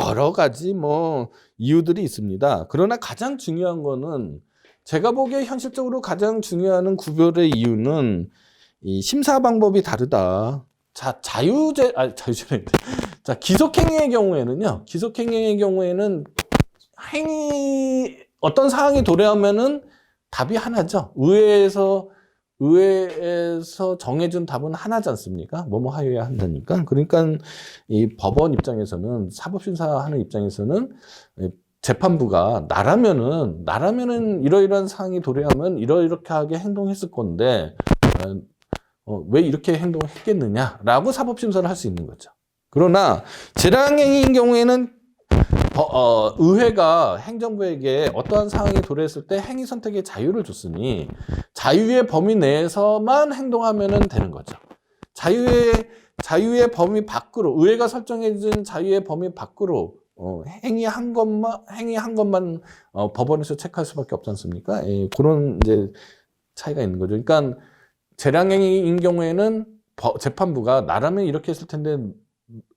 A: 여러 가지 뭐 이유들이 있습니다. 그러나 가장 중요한 거는, 제가 보기에 현실적으로 가장 중요한 구별의 이유는 이 심사 방법이 다르다. 자, 기속행위의 경우에는 어떤 사항이 도래하면은 답이 하나죠. 의회에서 정해준 답은 하나지 않습니까? 뭐뭐 하여야 한다니까. 그러니까 이 법원 입장에서는, 사법심사하는 입장에서는 재판부가 나라면은 이러이러한 사항이 도래하면 이렇게 하게 행동했을 건데 왜 이렇게 행동했겠느냐라고 사법심사를 할 수 있는 거죠. 그러나 재량행위인 경우에는 의회가 행정부에게 어떠한 상황이 도래했을 때 행위 선택의 자유를 줬으니 자유의 범위 내에서만 행동하면 되는 거죠. 자유의 범위 밖으로, 의회가 설정해준 자유의 범위 밖으로 행위한 것만 법원에서 체크할 수밖에 없지 않습니까? 예, 그런 이제 차이가 있는 거죠. 그러니까 재량행위인 경우에는 재판부가 나라면 이렇게 했을 텐데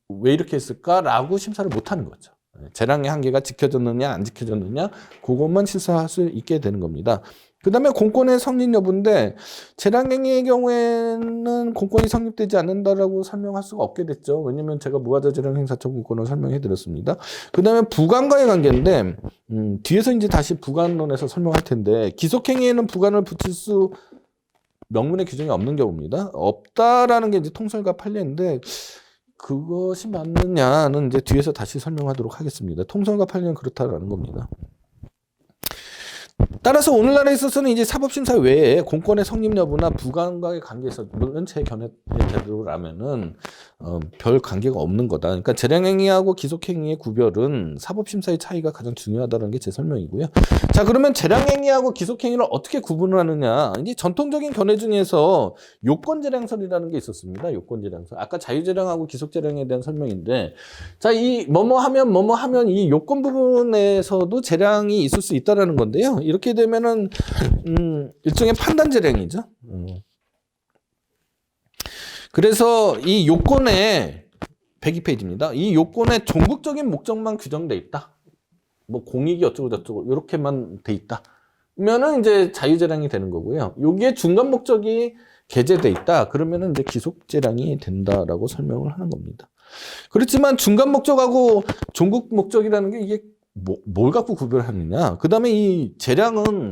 A: 왜 이렇게 했을까라고 심사를 못 하는 거죠. 재량의 한계가 지켜졌느냐 안 지켜졌느냐 그것만 실사할 수 있게 되는 겁니다. 그 다음에 공권의 성립 여부인데 재량행위의 경우에는 공권이 성립되지 않는다라고 설명할 수가 없게 됐죠. 왜냐하면 제가 무하자 재량행사처 공권을 설명해 드렸습니다. 그 다음에 부관과의 관계인데 뒤에서 이제 다시 부관론에서 설명할 텐데 기속행위에는 부관을 붙일 수 명문의 규정이 없는 경우입니다. 없다라는 게 이제 통설과 판례인데 그것이 맞느냐는 이제 뒤에서 다시 설명하도록 하겠습니다. 통설과 판례는 그렇다라는 겁니다. 따라서 오늘날에 있어서는 이제 사법심사 외에 공권의 성립 여부나 부관과의 관계에서 물론 제 견해대로라면은 별 관계가 없는 거다. 그러니까 재량행위하고 기속행위의 구별은 사법심사의 차이가 가장 중요하다는 게 제 설명이고요. 자, 그러면 재량행위하고 기속행위를 어떻게 구분을 하느냐? 이제 전통적인 견해 중에서 요건재량설이라는 게 있었습니다. 요건재량설. 아까 자유재량하고 기속재량에 대한 설명인데, 자, 이 뭐뭐 하면 이 요건 부분에서도 재량이 있을 수 있다라는 건데요. 이렇게 되면은 일종의 판단 재량이죠. 그래서 이 요건에 102페이지입니다. 이 요건에 종국적인 목적만 규정돼 있다. 뭐 공익이 어쩌고 저쩌고 이렇게만 돼 있다. 그러면은 이제 자유재량이 되는 거고요. 여기에 중간 목적이 게재돼 있다. 그러면은 이제 기속재량이 된다라고 설명을 하는 겁니다. 그렇지만 중간 목적하고 종국 목적이라는 게 이게 뭘 갖고 구별하느냐. 그 다음에 이 재량은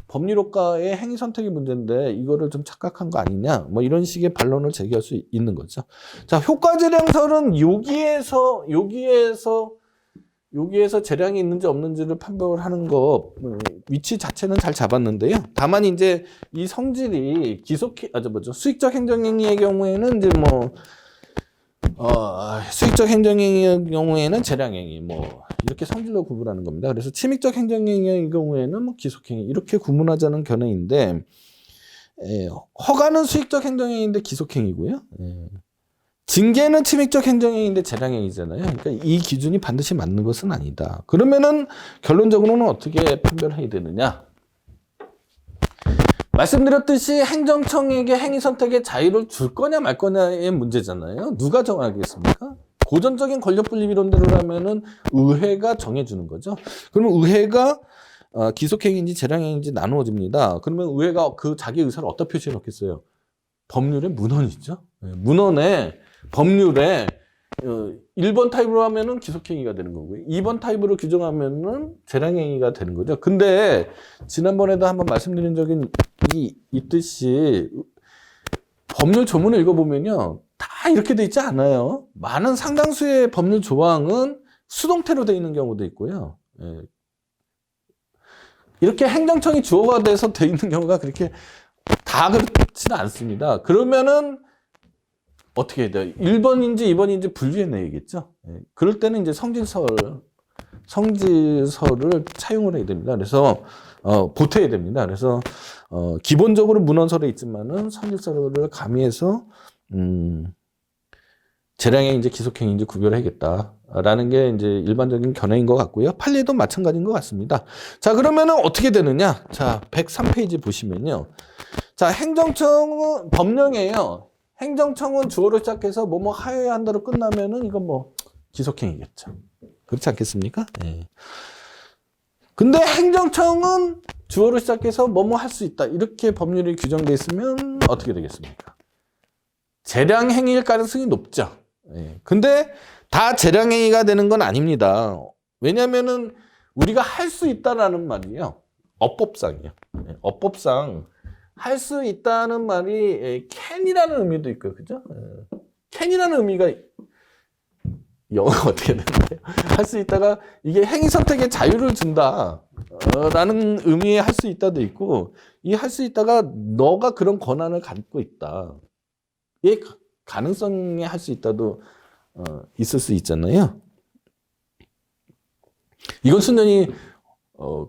A: 법률효과의 행위 선택의 문제인데 이거를 좀 착각한 거 아니냐. 뭐 이런 식의 반론을 제기할 수 있는 거죠. 자, 효과재량설은 여기에서 재량이 있는지 없는지를 판별을 하는 거 위치 자체는 잘 잡았는데요. 다만 이제 이 성질이 수익적 행정행위의 경우에는 이제 수익적 행정행위의 경우에는 재량행위 이렇게 성질로 구분하는 겁니다. 그래서 침익적 행정행위의 경우에는 기속행위 이렇게 구분하자는 견해인데 허가는 수익적 행정행위인데 기속행위고요. 징계는 침익적 행정행위인데 재량행위잖아요. 그러니까 이 기준이 반드시 맞는 것은 아니다. 그러면은 결론적으로는 어떻게 판별해야 되느냐? 말씀드렸듯이 행정청에게 행위 선택의 자유를 줄 거냐 말 거냐의 문제잖아요. 누가 정하겠습니까? 고전적인 권력 분립 이론대로라면은 의회가 정해주는 거죠. 그러면 의회가 기속행위인지 재량행위인지 나누어집니다. 그러면 의회가 그 자기 의사를 어디다 표시해 놓겠어요? 법률의 문헌이죠. 문헌에 법률에 1번 타입으로 하면은 기속행위가 되는 거고요. 2번 타입으로 규정하면은 재량행위가 되는 거죠. 근데 지난번에도 한번 말씀드린 적이 있듯이 법률 조문을 읽어보면요. 다 이렇게 돼 있지 않아요. 많은 상당수의 법률 조항은 수동태로 돼 있는 경우도 있고요. 이렇게 행정청이 주어가 돼서 돼 있는 경우가 그렇게 다 그렇지는 않습니다. 그러면은 어떻게 해야 돼요? 1번인지 2번인지 분류해내야겠죠. 그럴 때는 이제 성질설을 차용을 해야 됩니다. 그래서 보태야 됩니다. 그래서 기본적으로 문헌설에 있지만은 성질설을 가미해서 재량행위인지 기속행위인지 구별해야겠다라는 게 이제 일반적인 견해인 것 같고요. 판례도 마찬가지인 것 같습니다. 자, 그러면은 어떻게 되느냐? 자, 103페이지 보시면요. 자, 행정청은 법령이에요. 행정청은 주어로 시작해서 하여야 한다로 끝나면은 이건 기속행위겠죠. 그렇지 않겠습니까? 네. 근데 행정청은 주어로 시작해서 할 수 있다. 이렇게 법률이 규정되어 있으면 어떻게 되겠습니까? 재량행위일 가능성이 높죠. 네. 근데 다 재량행위가 되는 건 아닙니다. 왜냐면은 우리가 할 수 있다라는 말이요. 업법상이요. 네. 업법상 할 수 있다는 말이 can이라는 의미도 있고요. 그죠? can이라는 의미가 영어가 어떻게 되는데요? 할 수 있다가 이게 행위 선택의 자유를 준다 라는 의미의 할 수 있다도 있고 이 할 수 있다가 너가 그런 권한을 갖고 있다. 이 가능성에 할 수 있다도 있을 수 있잖아요. 이건 순전히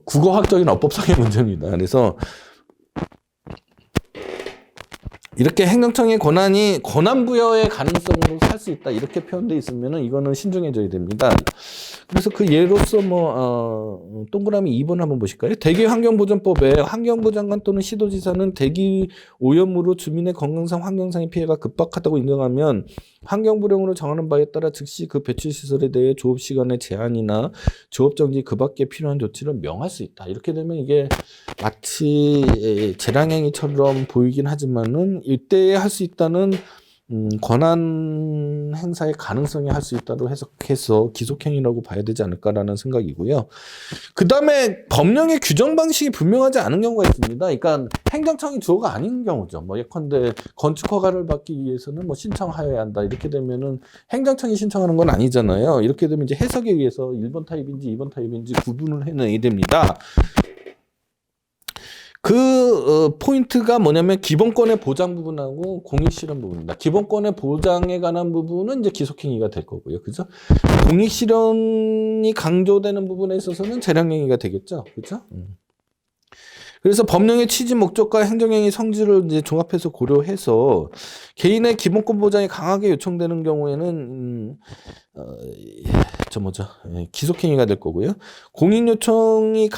A: 국어학적인 어법상의 문제입니다. 그래서 이렇게 행정청의 권한 부여의 가능성으로 살 수 있다 이렇게 표현되어 있으면은 이거는 신중해져야 됩니다. 그래서 그 예로서 동그라미 2번 한번 보실까요? 대기환경보전법에 환경부 장관 또는 시도지사는 대기 오염으로 주민의 건강상 환경상의 피해가 급박하다고 인정하면 환경부령으로 정하는 바에 따라 즉시 그 배출시설에 대해 조업시간의 제한이나 조업정지 그 밖에 필요한 조치를 명할 수 있다. 이렇게 되면 이게 마치 재량행위처럼 보이긴 하지만은 이때에 할 수 있다는 권한 행사의 가능성이 할 수 있다고 해석해서 기속행위라고 봐야 되지 않을까라는 생각이고요. 그 다음에 법령의 규정 방식이 분명하지 않은 경우가 있습니다. 그러니까 행정청이 주어가 아닌 경우죠. 뭐 예컨대 건축 허가를 받기 위해서는 뭐 신청하여야 한다. 이렇게 되면은 행정청이 신청하는 건 아니잖아요. 이렇게 되면 이제 해석에 의해서 1번 타입인지 2번 타입인지 구분을 해내야 됩니다. 포인트가 뭐냐면 기본권의 보장 부분하고 공익실현 부분입니다. 기본권의 보장에 관한 부분은 이제 기속행위가 될 거고요. 그죠? 공익실현이 강조되는 부분에 있어서는 재량행위가 되겠죠. 그죠? 그래서 법령의 취지 목적과 행정행위 성질을 이제 종합해서 고려해서 개인의 기본권 보장이 강하게 요청되는 경우에는 기속행위가 될 거고요. 공익실현이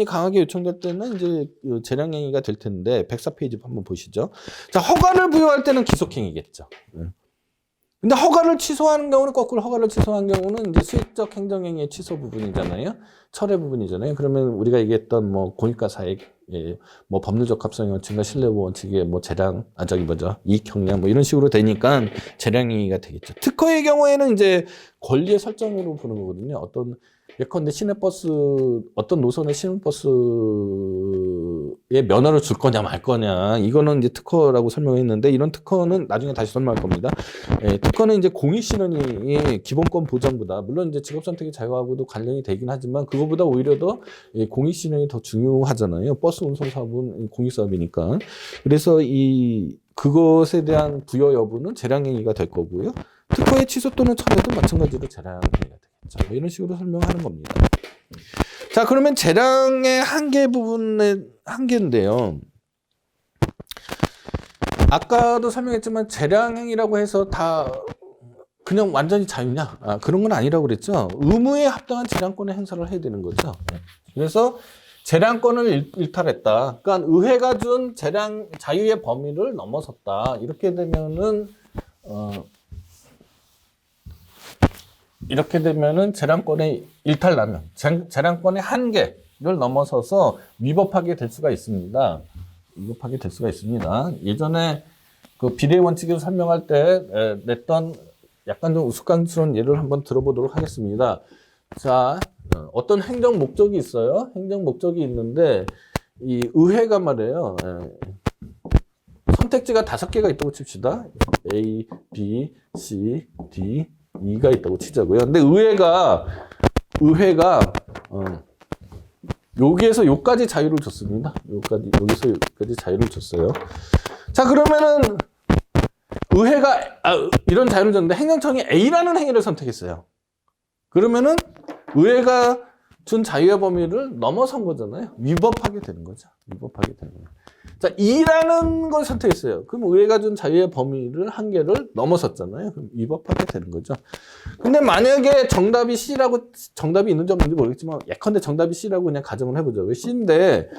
A: 강하게 요청될 때는 이제 재량행위가 될 텐데 104페이지 한번 보시죠. 자, 허가를 부여할 때는 기속행위겠죠. 근데 허가를 취소하는 경우는 거꾸로 허가를 취소한 경우는 이제 수익적 행정행위의 취소 부분이잖아요. 철회 부분이잖아요. 그러면 우리가 얘기했던 뭐 공익과사익, 뭐 법률적 합성의 원칙과 신뢰보 원칙의 뭐 이익 형량 뭐 이런 식으로 되니까 재량행위가 되겠죠. 특허의 경우에는 이제 권리의 설정으로 보는 거거든요. 예컨대 어떤 노선의 시내버스에 면허를 줄 거냐 말 거냐 이거는 이제 특허라고 설명했는데 이런 특허는 나중에 다시 설명할 겁니다. 특허는 이제 공익실현이 기본권 보장보다 물론 이제 직업선택의 자유하고도 관련이 되긴 하지만 그거보다 오히려 더 공익실현이 더 중요하잖아요. 버스 운송 사업은 공익사업이니까. 그래서 그것에 대한 부여 여부는 재량행위가 될 거고요. 특허의 취소 또는 철회도 마찬가지로 재량행위가 되겠죠. 뭐 이런 식으로 설명하는 겁니다. 자, 그러면 재량의 한계인데요. 아까도 설명했지만 재량행위라고 해서 다 그냥 완전히 자유냐? 그런 건 아니라고 그랬죠. 의무에 합당한 재량권의 행사를 해야 되는 거죠. 그래서 재량권을 일탈했다. 그러니까 의회가 준 자유의 범위를 넘어섰다. 이렇게 되면은 재량권의 일탈나면 재량권의 한계를 넘어서서 위법하게 될 수가 있습니다. 예전에 그 비례 원칙에서 설명할 때 냈던 약간 좀 우스꽝스러운 예를 한번 들어보도록 하겠습니다. 자, 어떤 행정 목적이 있어요. 행정 목적이 있는데 이 의회가 말이에요. 선택지가 5개가 있다고 칩시다. A, B, C, D, E가 있다고 치자고요. 근데 의회가 여기에서 여기까지 자유를 줬습니다. 여기서 여기까지 자유를 줬어요. 자, 그러면은 의회가 이런 자유를 줬는데 행정청이 A라는 행위를 선택했어요. 그러면은 의회가 준 자유의 범위를 넘어선 거잖아요. 위법하게 되는 거죠. 자, E라는 걸 선택했어요. 그럼 의회가 준 자유의 범위를 한계를 넘어섰잖아요. 그럼 위법하게 되는 거죠. 근데 만약에 정답이 있는지 없는지 모르겠지만 예컨대 정답이 C라고 그냥 가정을 해보죠. 왜 C인데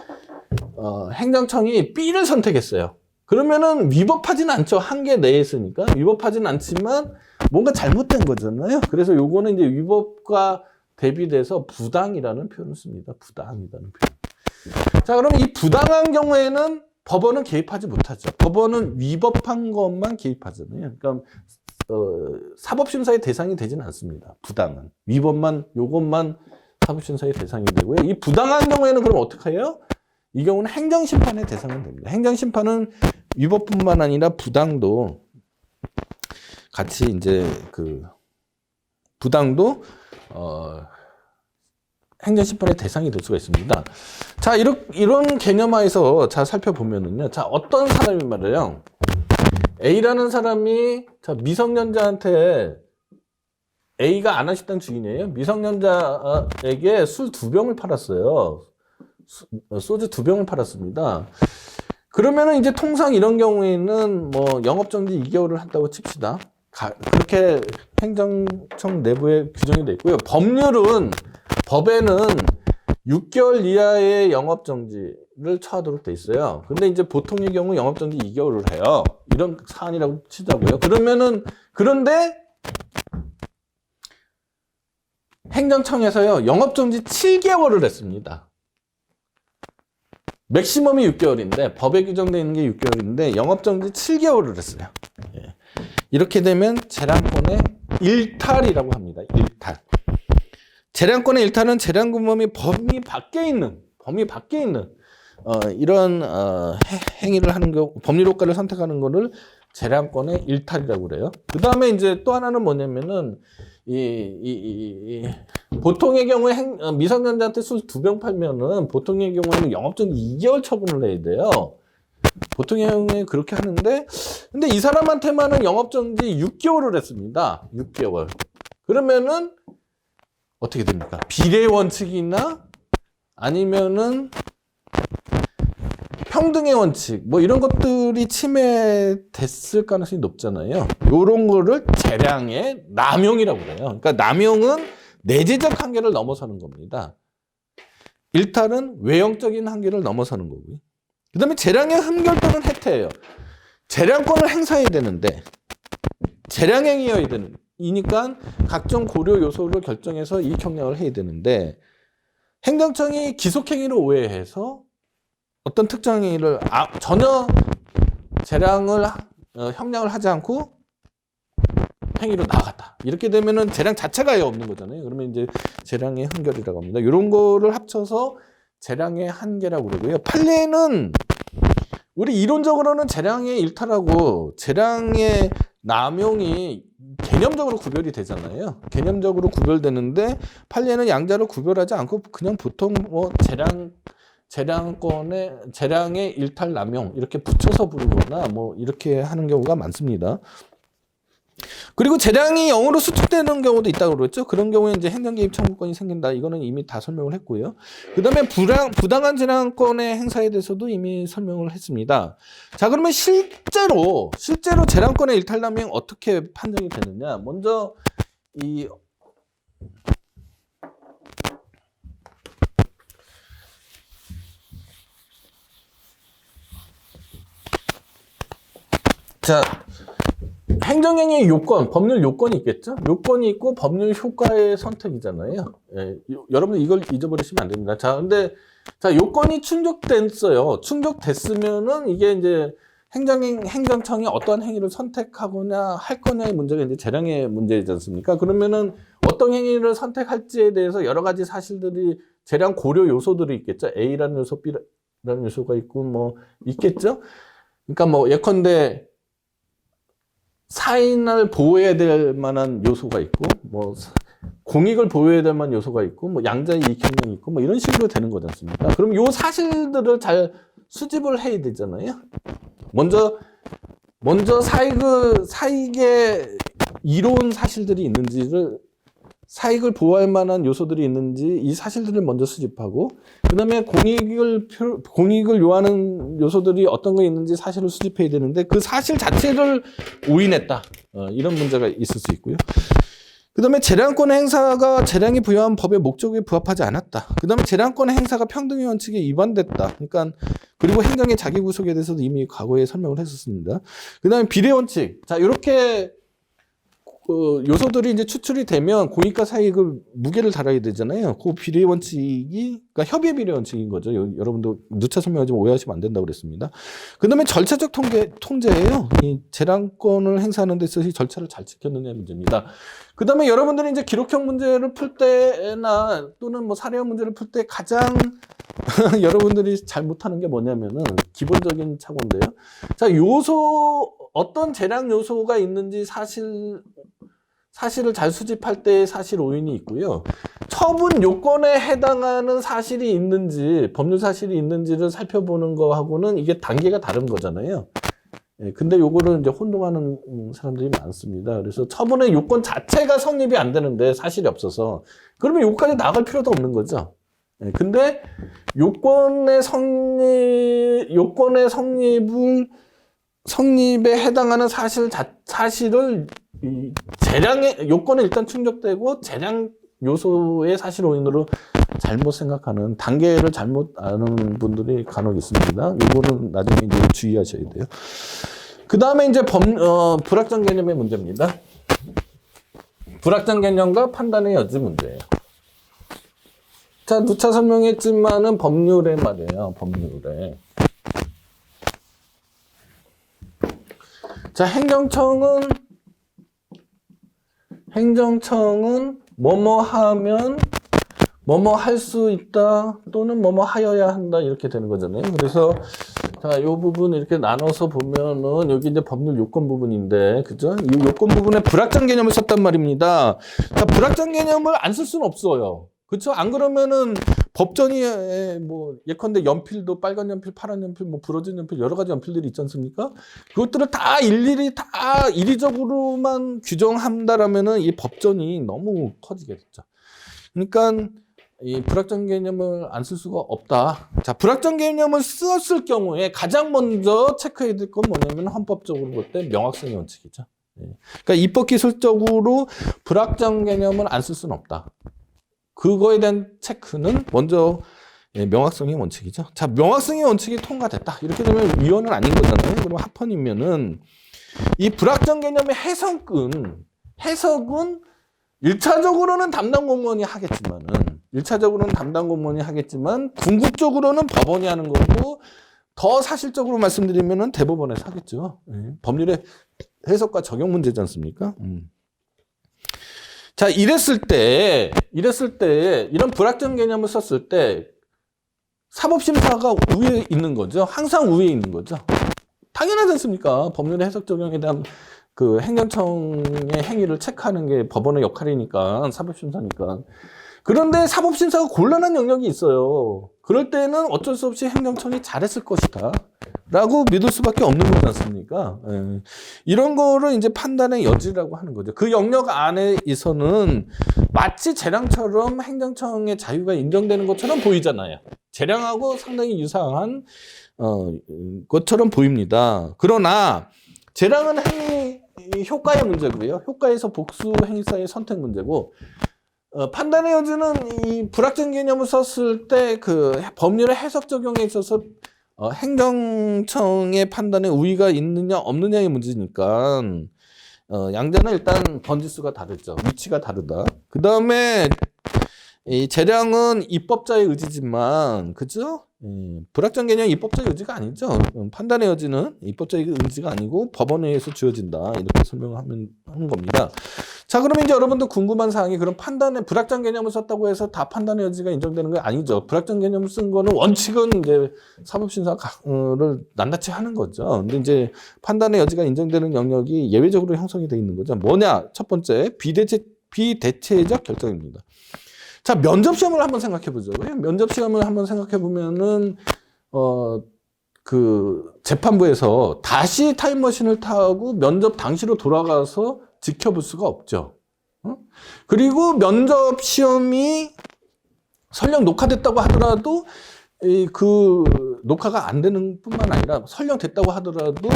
A: 행정청이 B를 선택했어요. 그러면은 위법하진 않죠. 한계 내에 있으니까. 위법하진 않지만 뭔가 잘못된 거잖아요. 그래서 요거는 이제 위법과 대비돼서 부당이라는 표현을 씁니다. 부당이라는 표현. 자, 그럼 이 부당한 경우에는 법원은 개입하지 못하죠. 법원은 위법한 것만 개입하잖아요. 그러니까 사법심사의 대상이 되지는 않습니다. 부당은. 요것만 사법심사의 대상이 되고요. 이 부당한 경우에는 그럼 어떻게 해요? 이 경우는 행정심판의 대상이 됩니다. 행정심판은 위법뿐만 아니라 부당도 같이 이제 부당도 행정심판의 대상이 될 수가 있습니다. 자, 이런 개념하에서 자, 살펴보면은요. 자, 어떤 사람이 말이에요. A라는 사람이 미성년자한테 A가 아나식당 주인이에요. 미성년자에게 술 2병을 팔았어요. 소주 2병을 팔았습니다. 그러면은 이제 통상 이런 경우에는 뭐 영업정지 2개월을 한다고 칩시다. 그렇게 행정청 내부에 규정이 돼 있고요. 법에는 6개월 이하의 영업정지를 처하도록 돼 있어요. 근데 이제 보통의 경우 영업정지 2개월을 해요. 이런 사안이라고 치자고요. 그런데 행정청에서요, 영업정지 7개월을 했습니다. 맥시멈이 6개월인데, 법에 규정되어 있는 게 6개월인데, 영업정지 7개월을 했어요. 예. 이렇게 되면 재량권의 일탈이라고 합니다. 일탈. 재량권의 일탈은 재량근범이 범위 밖에 있는 이런 행위를 하는 경우, 법률 효과를 선택하는 거를 재량권의 일탈이라고 그래요. 그 다음에 이제 또 하나는 뭐냐면은 보통의 경우에 미성년자한테 술 2병 팔면은 보통의 경우에는 영업정지 2개월 처분을 해야 돼요. 보통의 경우에 그렇게 하는데, 근데 이 사람한테만은 영업정지 6개월을 했습니다. 6개월. 그러면은 어떻게 됩니까? 비례 원칙이나 아니면은 평등의 원칙, 뭐 이런 것들이 침해됐을 가능성이 높잖아요. 요런 거를 재량의 남용이라고 그래요. 그러니까 남용은 내재적 한계를 넘어서는 겁니다. 일탈은 외형적인 한계를 넘어서는 거고요. 그 다음에 재량의 흠결 또는 해태예요. 재량권을 행사해야 되는데, 재량행위여야 되는, 이니까 각종 고려 요소를 결정해서 이익형량을 해야 되는데, 행정청이 기속행위를 오해해서 어떤 특정 행위를 전혀 재량을 형량을 하지 않고 행위로 나갔다. 이렇게 되면은 재량 자체가 아예 없는 거잖아요. 그러면 이제 재량의 흠결이라고 합니다. 이런 거를 합쳐서 재량의 한계라고 그러고요. 판례는 우리 이론적으로는 재량의 일탈하고 재량의 남용이 개념적으로 구별이 되잖아요. 개념적으로 구별되는데 판례는 양자로 구별하지 않고 그냥 보통 뭐 재량의 일탈 남용 이렇게 붙여서 부르거나 뭐 이렇게 하는 경우가 많습니다. 그리고 재량이 0으로 수축되는 경우도 있다고 그랬죠. 그런 경우에 이제 행정개입 청구권이 생긴다. 이거는 이미 다 설명을 했고요. 그 다음에 부당한 재량권의 행사에 대해서도 이미 설명을 했습니다. 자, 그러면 실제로 재량권의 일탈 남용 어떻게 판정이 되느냐? 먼저 자, 행정행위의 요건, 법률 요건이 있겠죠? 요건이 있고 법률 효과의 선택이잖아요. 예, 여러분 이걸 잊어버리시면 안 됩니다. 자, 근데 요건이 충족됐어요. 충족됐으면은 이게 이제 행정청이 어떠한 행위를 선택하거나 할 거냐의 문제가 이제 재량의 문제이지 않습니까? 그러면은 어떤 행위를 선택할지에 대해서 여러 가지 사실들이 재량 고려 요소들이 있겠죠. A라는 요소, B라는 요소가 있고 뭐 있겠죠. 그러니까 뭐 예컨대 사인을 보호해야 될 만한 요소가 있고, 뭐, 공익을 보호해야 될 만한 요소가 있고, 뭐, 양자의 이익형량이 있고, 뭐, 이런 식으로 되는 거지 않습니까? 그럼 요 사실들을 잘 수집을 해야 되잖아요. 먼저 사익의 이로운 사실들이 있는지를, 사익을 보호할 만한 요소들이 있는지 이 사실들을 먼저 수집하고, 그 다음에 공익을 요하는 요소들이 어떤 거 있는지 사실을 수집해야 되는데 그 사실 자체를 오인했다. 이런 문제가 있을 수 있고요. 그 다음에 재량권의 행사가 재량이 부여한 법의 목적에 부합하지 않았다. 그 다음에 재량권의 행사가 평등의 원칙에 위반됐다. 그러니까 그리고 행정의 자기 구속에 대해서도 이미 과거에 설명을 했었습니다. 그 다음에 비례 원칙. 자, 이렇게 요소들이 이제 추출이 되면 공익과 사익을 무게를 달아야 되잖아요. 그 비례 원칙이, 그러니까 협의 비례 원칙인 거죠. 여러분도 누차 설명하지만 오해하시면 안 된다고 그랬습니다. 그 다음에 절차적 통제예요. 이 재량권을 행사하는 데 있어서 절차를 잘 지켰느냐의 문제입니다. 그 다음에 여러분들이 이제 기록형 문제를 풀 때나 또는 뭐 사례형 문제를 풀 때 가장 여러분들이 잘 못하는 게 뭐냐면은 기본적인 착오인데요. 자, 어떤 재량 요소가 있는지 사실을 잘 수집할 때 사실 오인이 있고요. 처분 요건에 해당하는 사실이 있는지, 법률 사실이 있는지를 살펴보는 거하고는 이게 단계가 다른 거잖아요. 예, 근데 요거를 이제 혼동하는 사람들이 많습니다. 그래서 처분의 요건 자체가 성립이 안 되는데 사실이 없어서 그러면 요거까지 나갈 필요도 없는 거죠. 예, 근데 요건의 성립에 해당하는 사실을 재량의 요건에 일단 충족되고 재량 요소의 사실 원인으로 잘못 생각하는 단계를 잘못 아는 분들이 간혹 있습니다. 이거는 나중에 이제 주의하셔야 돼요. 그 다음에 이제 불확정 개념의 문제입니다. 불확정 개념과 판단의 여지 문제예요. 자, 누차 설명했지만은 법률에 말이에요. 법률에. 자, 행정청은 뭐뭐 하면 뭐뭐 할 수 있다 또는 뭐뭐 하여야 한다 이렇게 되는 거잖아요. 그래서 자, 요 부분 이렇게 나눠서 보면은 여기 이제 법률 요건 부분인데, 그죠? 이 요건 부분에 불확정 개념을 썼단 말입니다. 자, 불확정 개념을 안 쓸 수는 없어요. 그렇죠? 안 그러면은 법전이 뭐 예컨대 연필도 빨간 연필, 파란 연필, 뭐 부러진 연필 여러 가지 연필들이 있지 않습니까? 그것들을 다 일일이 다 이리적으로만 규정한다라면은 이 법전이 너무 커지겠죠. 그러니까 이 불확정 개념을 안 쓸 수가 없다. 자, 불확정 개념을 썼을 경우에 가장 먼저 체크해야 될 건 뭐냐면 헌법적으로 볼 때 명확성의 원칙이죠. 그러니까 입법 기술적으로 불확정 개념을 안 쓸 수는 없다. 그거에 대한 체크는 먼저 명확성의 원칙이죠. 자, 명확성의 원칙이 통과됐다. 이렇게 되면 위헌은 아닌 거잖아요. 그럼 합헌이면은 이 불확정 개념의 해석은 1차적으로는 담당 공무원이 하겠지만 궁극적으로는 법원이 하는 거고 더 사실적으로 말씀드리면은 대법원에서 하겠죠. 법률의 해석과 적용 문제지 않습니까? 자, 이랬을 때 이런 불확정 개념을 썼을 때 사법심사가 우위에 있는 거죠. 항상 우위에 있는 거죠. 당연하지 않습니까? 법률의 해석 적용에 대한 그 행정청의 행위를 체크하는 게 법원의 역할이니까, 사법심사니까. 그런데 사법심사가 곤란한 영역이 있어요. 그럴 때는 어쩔 수 없이 행정청이 잘했을 것이다 라고 믿을 수밖에 없는 거지 않습니까? 예. 이런 거를 이제 판단의 여지라고 하는 거죠. 그 영역 안에서는 마치 재량처럼 행정청의 자유가 인정되는 것처럼 보이잖아요. 재량하고 상당히 유사한 것처럼 보입니다. 그러나 재량은 효과의 문제고요. 효과에서 복수 행위사의 선택 문제고, 판단의 여지는 이 불확정 개념을 썼을 때 그 법률의 해석 적용에 있어서 행정청의 판단에 우위가 있느냐 없느냐의 문제니까 양자는 일단 번지수가 다르죠. 위치가 다르다. 그 다음에 이 재량은 입법자의 의지지만, 그죠? 불확정 개념 입법자의 의지가 아니죠. 판단의 여지는 입법자의 의지가 아니고 법원에 의해서 주어진다. 이렇게 설명을 하는 겁니다. 자, 그러면 이제 여러분들 궁금한 사항이, 그럼 불확정 개념을 썼다고 해서 다 판단의 여지가 인정되는 건 아니죠. 불확정 개념을 쓴 거는 원칙은 이제 사법심사를 낱낱이 하는 거죠. 근데 이제 판단의 여지가 인정되는 영역이 예외적으로 형성이 되어 있는 거죠. 뭐냐? 첫 번째, 비대체적 결정입니다. 자, 면접 시험을 한번 생각해 보죠. 면접 시험을 한번 생각해 보면은 그 재판부에서 다시 타임머신을 타고 면접 당시로 돌아가서 지켜볼 수가 없죠. 그리고 면접 시험이 설령 녹화됐다고 하더라도 그 녹화가 안 되는 뿐만 아니라 설령 됐다고 하더라도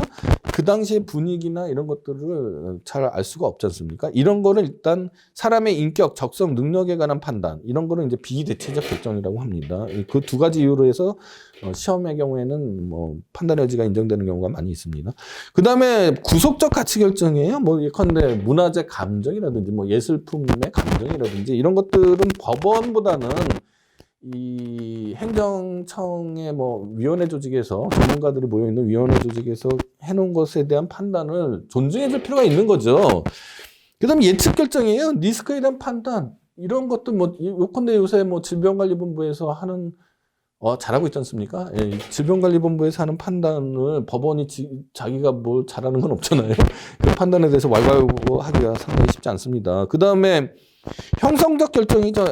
A: 그 당시의 분위기나 이런 것들을 잘 알 수가 없지 않습니까? 이런 거를 일단 사람의 인격, 적성, 능력에 관한 판단, 이런 거를 이제 비대체적 결정이라고 합니다. 그 두 가지 이유로 해서 시험의 경우에는 뭐 판단의 여지가 인정되는 경우가 많이 있습니다. 그 다음에 구속적 가치 결정이에요. 뭐 예컨대 문화재 감정이라든지 뭐 예술품의 감정이라든지 이런 것들은 법원보다는 이 행정청의 뭐 위원회 조직에서, 전문가들이 모여있는 위원회 조직에서 해놓은 것에 대한 판단을 존중해줄 필요가 있는 거죠. 그 다음에 예측 결정이에요. 리스크에 대한 판단, 이런 것도 뭐 요컨대 요새 뭐 질병관리본부에서 하는 잘하고 있지 않습니까? 예, 질병관리본부에서 하는 판단을 법원이 자기가 뭘 잘하는 건 없잖아요. 그 판단에 대해서 왈가왈부하기가 상당히 쉽지 않습니다. 그 다음에 형성적 결정이죠.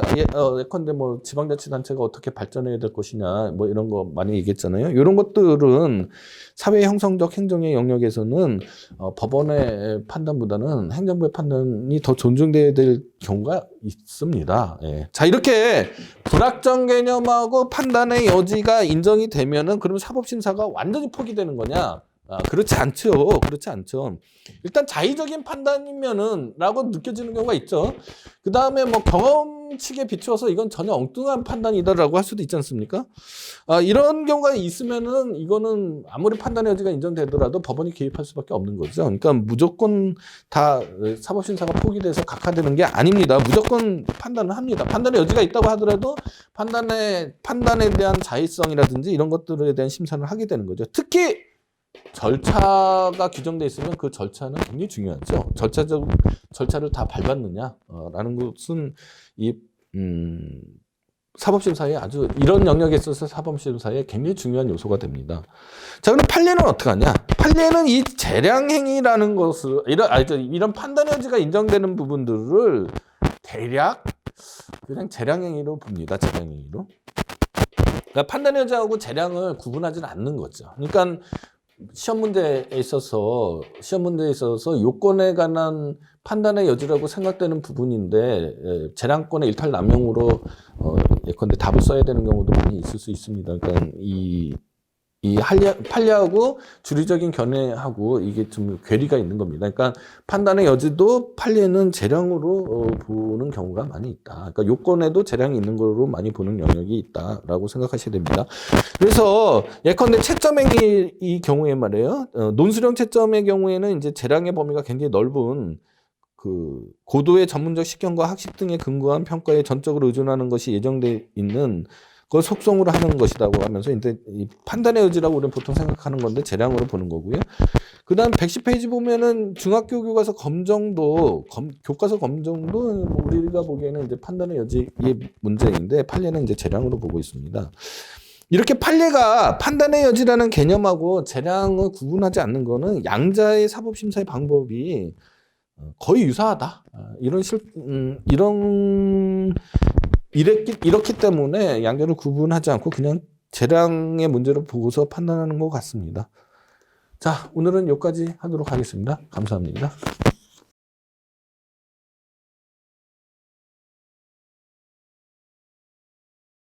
A: 예컨대 뭐 지방자치단체가 어떻게 발전해야 될 것이냐, 뭐 이런 거 많이 얘기했잖아요. 이런 것들은 사회 형성적 행정의 영역에서는 법원의 판단보다는 행정부의 판단이 더 존중돼야 될 경우가 있습니다. 예. 자, 이렇게 불확정 개념하고 판단의 여지가 인정이 되면은 그러면 사법심사가 완전히 포기되는 거냐? 그렇지 않죠. 그렇지 않죠. 일단 자의적인 판단이면은 라고 느껴지는 경우가 있죠. 그 다음에 뭐 경험칙에 비추어서 이건 전혀 엉뚱한 판단이다라고 할 수도 있지 않습니까? 이런 경우가 있으면은 이거는 아무리 판단의 여지가 인정되더라도 법원이 개입할 수밖에 없는 거죠. 그러니까 무조건 다 사법심사가 포기돼서 각하되는 게 아닙니다. 무조건 판단을 합니다. 판단의 여지가 있다고 하더라도 판단에 대한 자의성이라든지 이런 것들에 대한 심사를 하게 되는 거죠. 특히 절차가 규정돼 있으면 그 절차는 굉장히 중요하죠. 절차를 다 밟았느냐라는 것은 이 사법심사에 아주 이런 영역에 있어서 사법심사에 굉장히 중요한 요소가 됩니다. 자, 그럼 판례는 어떻게 하냐? 판례는 이 재량행위라는 것을 이런 판단의 여지가 인정되는 부분들을 대략 그냥 재량행위로 봅니다. 재량행위로. 그러니까 판단의 여지하고 재량을 구분하지는 않는 거죠. 그러니까 시험 문제에 있어서 요건에 관한 판단의 여지라고 생각되는 부분인데 재량권의 일탈 남용으로 예컨대 답을 써야 되는 경우도 많이 있을 수 있습니다. 그러니까 이 판례하고 주리적인 견해하고 이게 좀 괴리가 있는 겁니다. 그러니까 판단의 여지도 판례는 재량으로 보는 경우가 많이 있다. 그러니까 요건에도 재량이 있는 걸로 많이 보는 영역이 있다라고 생각하셔야 됩니다. 그래서 예컨대 채점행위 이 경우에 말이에요. 논술형 채점의 경우에는 이제 재량의 범위가 굉장히 넓은 그 고도의 전문적 식견과 학식 등에 근거한 평가에 전적으로 의존하는 것이 예정돼 있는 그걸 속성으로 하는 것이라고 하면서 이제 이 판단의 여지라고 우리는 보통 생각하는 건데 재량으로 보는 거고요. 그다음 110페이지 보면은 중학교 교과서 검정도 교과서 검정도 뭐 우리가 보기에는 이제 판단의 여지의 문제인데 판례는 이제 재량으로 보고 있습니다. 이렇게 판례가 판단의 여지라는 개념하고 재량을 구분하지 않는 거는 양자의 사법심사의 방법이 거의 유사하다. 이렇기 때문에 양자를 구분하지 않고 그냥 재량의 문제를 보고서 판단하는 것 같습니다. 자, 오늘은 여기까지 하도록 하겠습니다. 감사합니다.